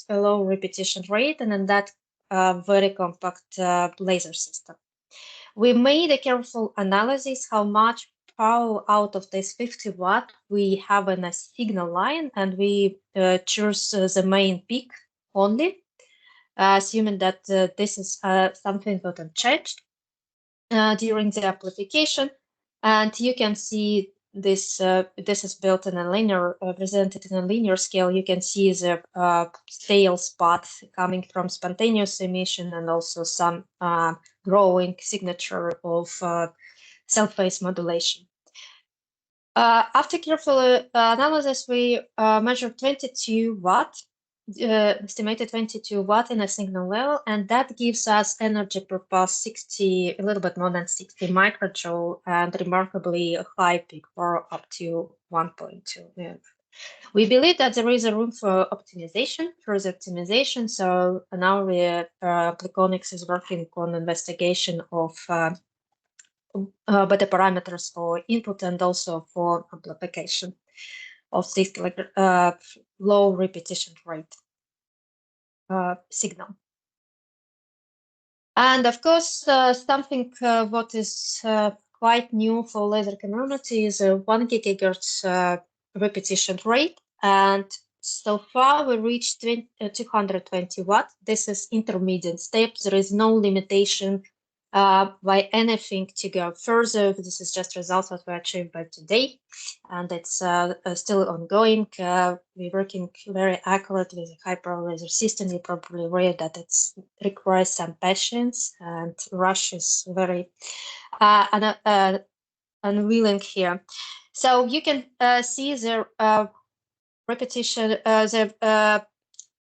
low repetition rate, and then that very compact laser system. We made a careful analysis how much power out of this 50 watt we have in a signal line, and we choose the main peak only, assuming that this is something that unchanged during the amplification. And you can see this this is built in a linear, presented in a linear scale. You can see the tail spot coming from spontaneous emission and also some growing signature of self-phase modulation. After careful analysis, we measured 22 watt, estimated 22 watt in a signal level, and that gives us energy per pulse 60, a little bit more than 60 microjoule, and remarkably high peak power up to 1.2. Yeah. We believe that there is a room for optimization, further optimization. So now Ampliconyx is working on investigation of better parameters for input and also for amplification of this low repetition rate signal. And of course, something what is quite new for laser community is a 1 gigahertz repetition rate. And so far we reached 220 watt. This is intermediate step. There is no limitation by anything to go further. This is just results that were achieved by today, and it's still ongoing. We're working very accurate with a high-power laser system. You probably read that it requires some patience, and rush is very unwilling here. So you can see the repetition, the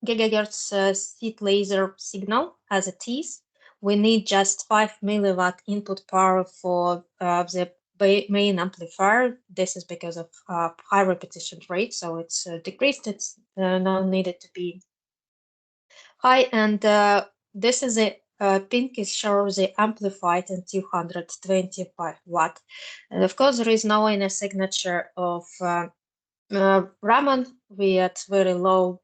gigahertz seed laser signal as it is. We need just 5 milliwatt input power for the main amplifier. This is because of high repetition rate, so it's decreased. It's not needed to be high, and this is a pinkish shows the amplified in 225 watt, and of course there is no inner signature of Raman. We at very low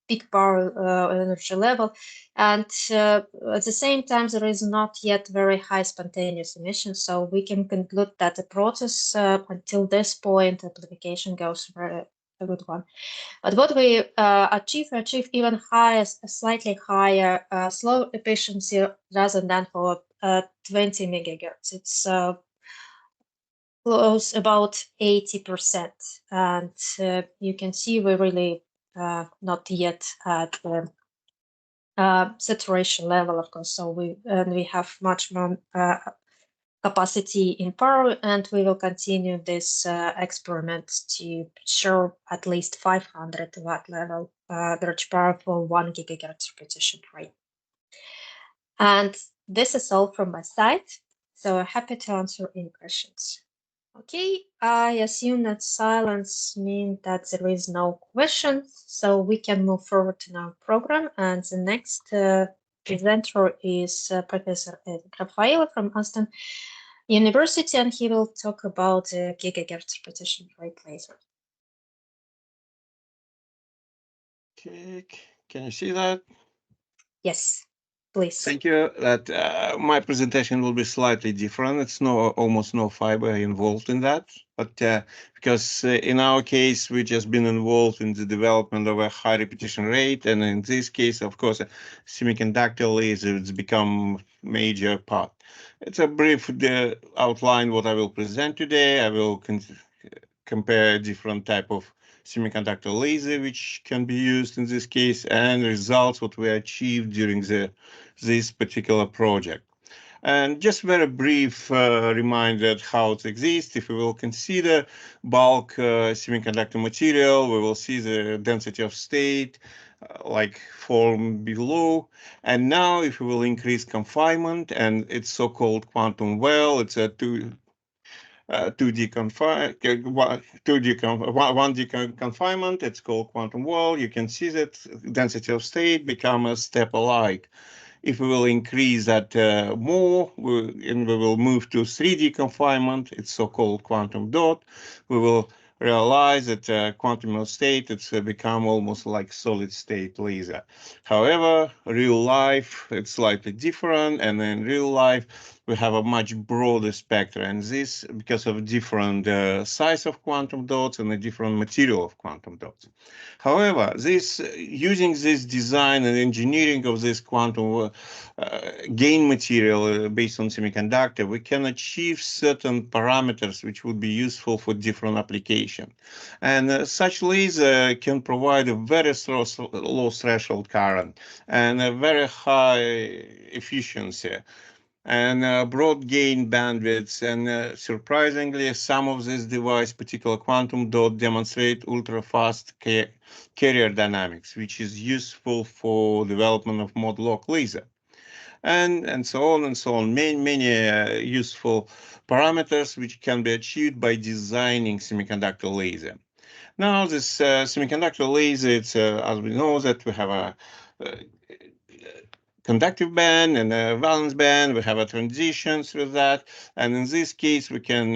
peak power energy level, and at the same time there is not yet very high spontaneous emission, so we can conclude that the process until this point amplification goes very a good one. But what we achieve even higher, slightly higher slow efficiency rather than for 20 megahertz. It's close about 80%, and you can see we're really not yet at the saturation level, of course. So we have much more capacity in power, and we will continue this experiment to show at least 500 watt level average power for 1 gigahertz repetition rate. And this is all from my side. So happy to answer any questions. Okay, I assume that silence means that there is no questions, so we can move forward to our program. And the next presenter is Professor Edik Rafailov from Aston University, and he will talk about gigahertz repetition rate laser. Okay, can you see that? Yes, please. Thank you. That my presentation will be slightly different. It's almost no fiber involved in that, but because in our case we just been involved in the development of a high repetition rate, and in this case, of course, semiconductor laser it's become major part. It's a brief outline what I will present today. I will compare different type of semiconductor laser which can be used in this case, and results what we achieved during this particular project. And just very brief reminder how it exists. If we will consider bulk semiconductor material, we will see the density of state like form below. And now if we will increase confinement, and it's so-called quantum well, it's a 1D confinement, it's called quantum wall. You can see that density of state become a step alike. If we will increase that more, and we will move to 3D confinement, it's so-called quantum dot, we will realize that quantum of state, it's become almost like solid state laser. However, real life, it's slightly different, and in real life, we have a much broader spectrum, and this because of different size of quantum dots and the different material of quantum dots. However, using this design and engineering of this quantum gain material based on semiconductor, we can achieve certain parameters which would be useful for different applications. And such laser can provide a very low threshold current and a very high efficiency and broad gain bandwidths. And surprisingly, some of these devices, particular quantum dot, demonstrate ultra-fast carrier dynamics, which is useful for development of mod-lock laser. And so on and so on. Many useful parameters which can be achieved by designing semiconductor laser. Now, this semiconductor laser, it's as we know that we have a conductive band and a valence band. We have a transition through that, and in this case, we can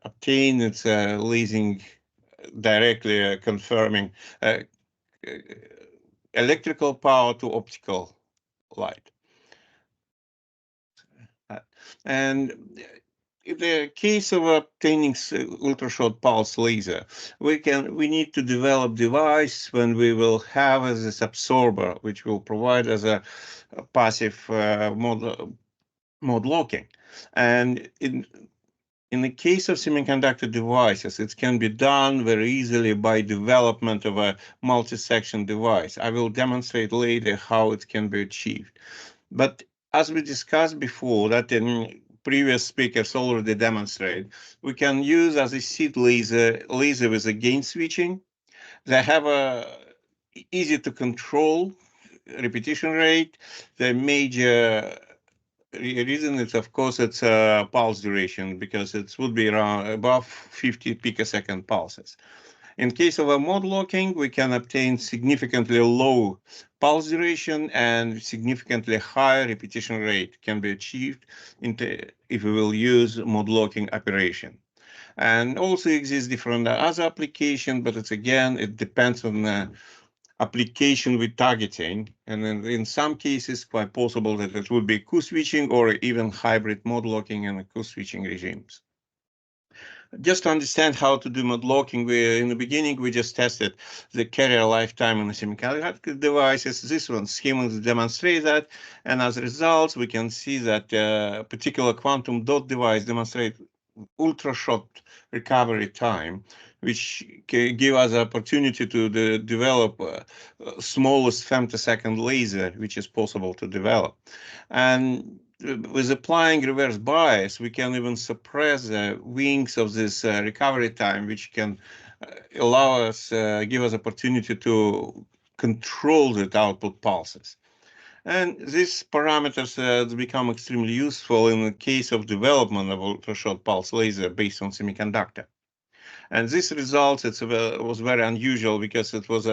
obtain its lasing directly confirming electrical power to optical light. And in the case of obtaining ultra-short pulse laser, we need to develop device when we will have this absorber, which will provide as a passive mode locking. And in the case of semiconductor devices, it can be done very easily by development of a multi-section device. I will demonstrate later how it can be achieved. But as we discussed before, that in previous speakers already demonstrate, we can use as a seed laser with a gain switching. They have a easy to control repetition rate. The major reason is, of course, it's pulse duration, because it would be around above 50 picosecond pulses. In case of a mode locking, we can obtain significantly low pulse duration and significantly higher repetition rate can be achieved if we will use mode locking operation. And also exists different other application, but it depends on the application with targeting. And in some cases, quite possible that it would be Q-switching or even hybrid mode locking and Q-switching regimes. Just to understand how to do mode locking, in the beginning, we just tested the carrier lifetime in the semiconductor devices. This one schematics demonstrate that. And as a result, we can see that a particular quantum dot device demonstrates ultra-short recovery time, which can give us the opportunity to develop smallest femtosecond laser, which is possible to develop. And with applying reverse bias, we can even suppress the wings of this recovery time, which can allow us, give us opportunity to control the output pulses. And these parameters become extremely useful in the case of development of ultra-short pulse laser based on semiconductor. And this result was very unusual, because it was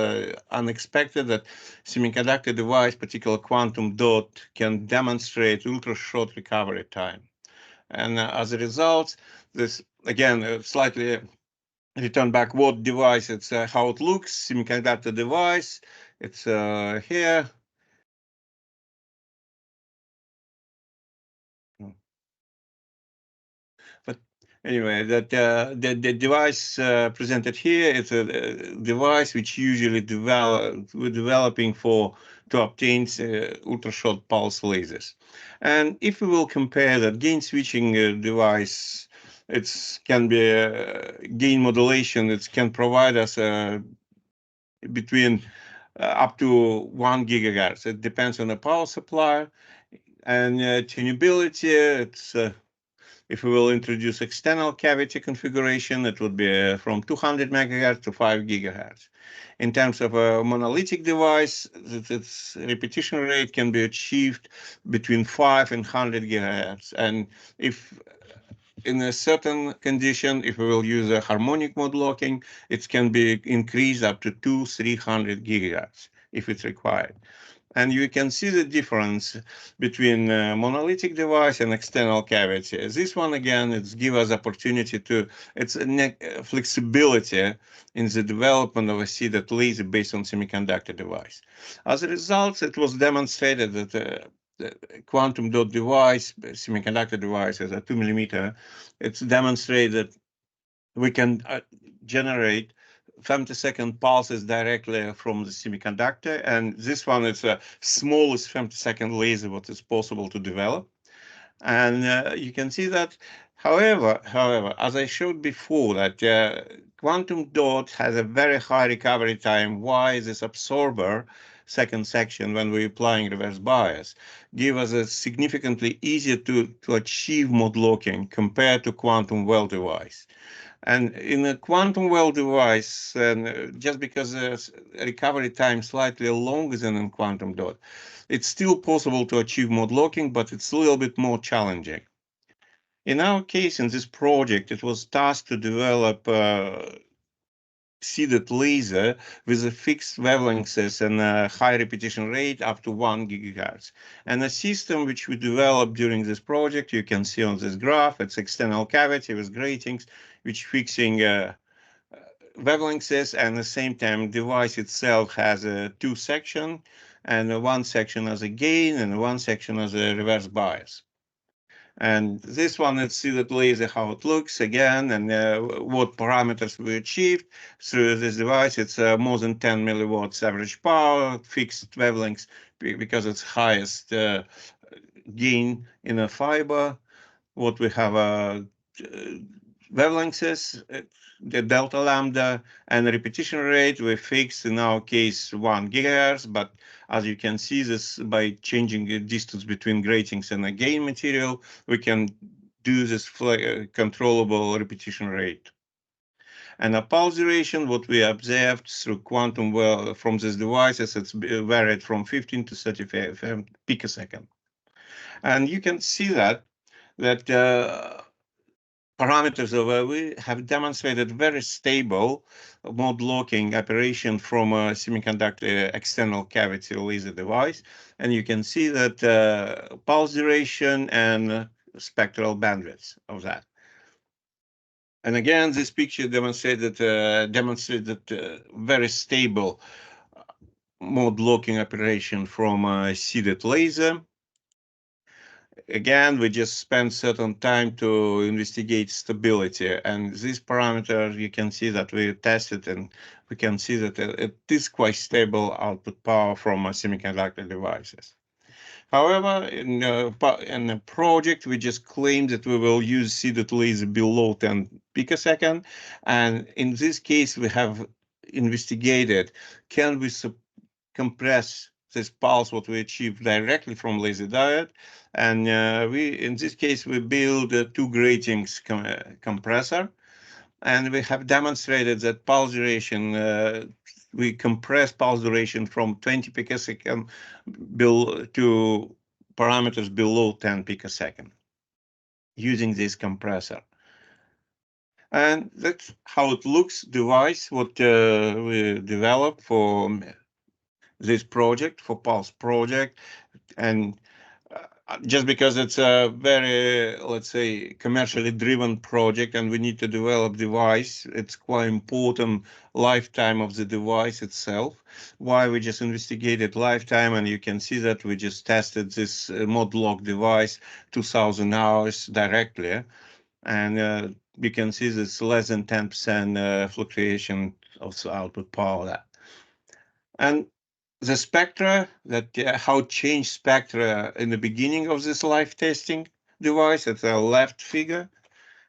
unexpected that semiconductor device, particular quantum dot, can demonstrate ultra-short recovery time. And as a result, this, again, slightly return back what device, it's how it looks, semiconductor device, it's here. But anyway, that the device presented here is a device which usually we're developing to obtain ultra-short pulse lasers. And if we will compare that gain switching device, it can be gain modulation. It can provide us between up to 1 gigahertz. It depends on the power supply. And tunability, it's if we will introduce external cavity configuration, it would be from 200 megahertz to 5 gigahertz. In terms of a monolithic device, its repetition rate can be achieved between 5 and 100 gigahertz. And if in a certain condition, if we will use a harmonic mode locking, it can be increased up to 200-300 gigahertz if it's required. And you can see the difference between monolithic device and external cavity. This one, again, it gives us opportunity to, it's a flexibility in the development of a seeded laser based on semiconductor device. As a result, it was demonstrated that the quantum dot device, semiconductor device, as a 2 millimeter, it's demonstrated we can generate femtosecond pulses directly from the semiconductor. And this one is the smallest femtosecond laser what is possible to develop. And you can see that, however, as I showed before, that quantum dot has a very high recovery time. Why this absorber second section, when we're applying reverse bias, give us a significantly easier to achieve mode locking compared to quantum well device. And in a quantum well device, and just because the recovery time slightly longer than in quantum dot, it's still possible to achieve mode locking, but it's a little bit more challenging. In our case, in this project, it was tasked to develop seeded laser with a fixed wavelengths and a high repetition rate up to 1 gigahertz. And the system which we developed during this project, you can see on this graph, it's external cavity with gratings, which fixing wavelengths, and at the same time device itself has a 2 section, and one section as a gain and one section as a reverse bias. And this one, let's see that laser how it looks again, and what parameters we achieved through this device. It's more than 10 milliwatts average power, fixed wavelengths because it's highest gain in a fiber. What we have wavelengths, the delta lambda, and the repetition rate we fixed in our case 1 gigahertz, but as you can see this by changing the distance between gratings and the gain material, we can do this controllable repetition rate. And a pulse duration, what we observed through quantum well from these devices, it's varied from 15 to 35 picosecond. And you can see that parameters over we have demonstrated very stable mode locking operation from a semiconductor external cavity laser device. And you can see that pulse duration and spectral bandwidth of that. And again, this picture demonstrated very stable mode locking operation from a seeded laser. Again, we just spent certain time to investigate stability, and this parameter, you can see that we tested, and we can see that it is quite stable output power from semiconductor devices. However, in the project, we just claimed that we will use seeded laser below 10 picosecond, and in this case, we have investigated, can we compress this pulse what we achieve directly from laser diode, and in this case we build a 2 gratings compressor, and we have demonstrated that pulse duration we compress pulse duration from 20 picosecond to parameters below 10 picosecond using this compressor. And that's how it looks device what we developed for this project, for Pulse project. And just because it's a very, let's say, commercially driven project and we need to develop device, it's quite important lifetime of the device itself. Why we just investigated lifetime, and you can see that we just tested this mod lock device 2000 hours directly. And you can see this less than 10% fluctuation of the output power. And the spectra, how change spectra in the beginning of this live testing device, at the left figure,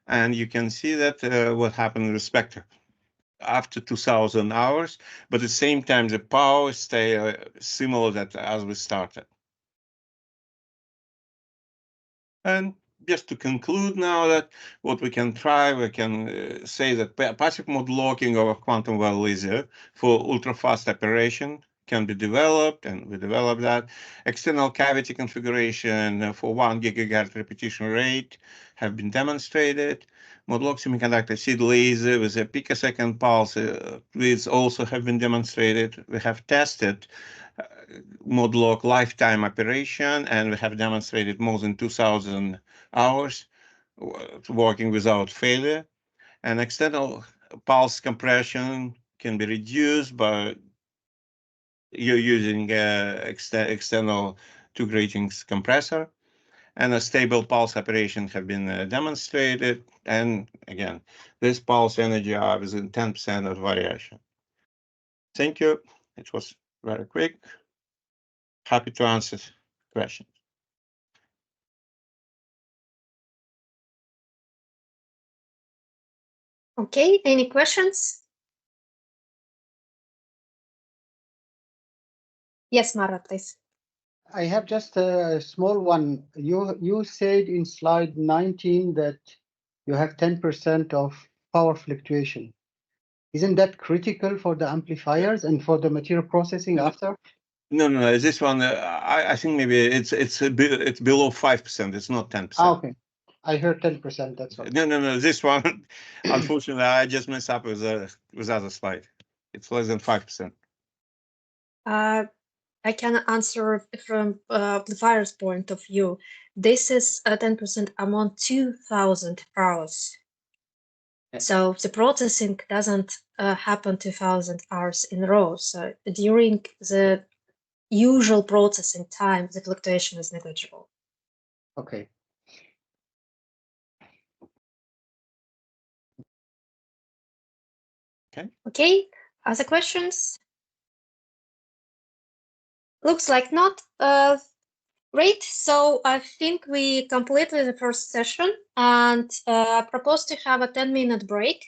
and you can see that what happened in the spectra after 2000 hours, but at the same time the power stay similar that as we started. And just to conclude now that what we can try, we can say that passive mode locking of a quantum well laser for ultra-fast operation can be developed, and we developed that. External cavity configuration for 1 gigahertz repetition rate have been demonstrated. Mode lock semiconductor seed laser with a picosecond pulse these also have been demonstrated. We have tested mode lock lifetime operation, and we have demonstrated more than 2000 hours working without failure. And external pulse compression can be reduced by you're using external two gratings compressor, and a stable pulse operation have been demonstrated. And again, this pulse energy are within 10% of variation. Thank you. It was very quick. Happy to answer questions. Okay, any questions? Yes, Mara, please. I have just a small one. You said in slide 19 that you have 10% of power fluctuation. Isn't that critical for the amplifiers and for the material processing after? No. This one, I think maybe it's below 5%. It's not 10%. Ah, okay. I heard 10%. That's all. No. This one, unfortunately, I just messed up with other slide. It's less than 5%. I can answer from amplifier's point of view. This is 10% among 2,000 hours. So the processing doesn't happen 2,000 hours in a row. So during the usual processing time, the fluctuation is negligible. Okay. Okay, other questions? Looks like not. Great. So I think we completed the first session and propose to have a 10-minute break.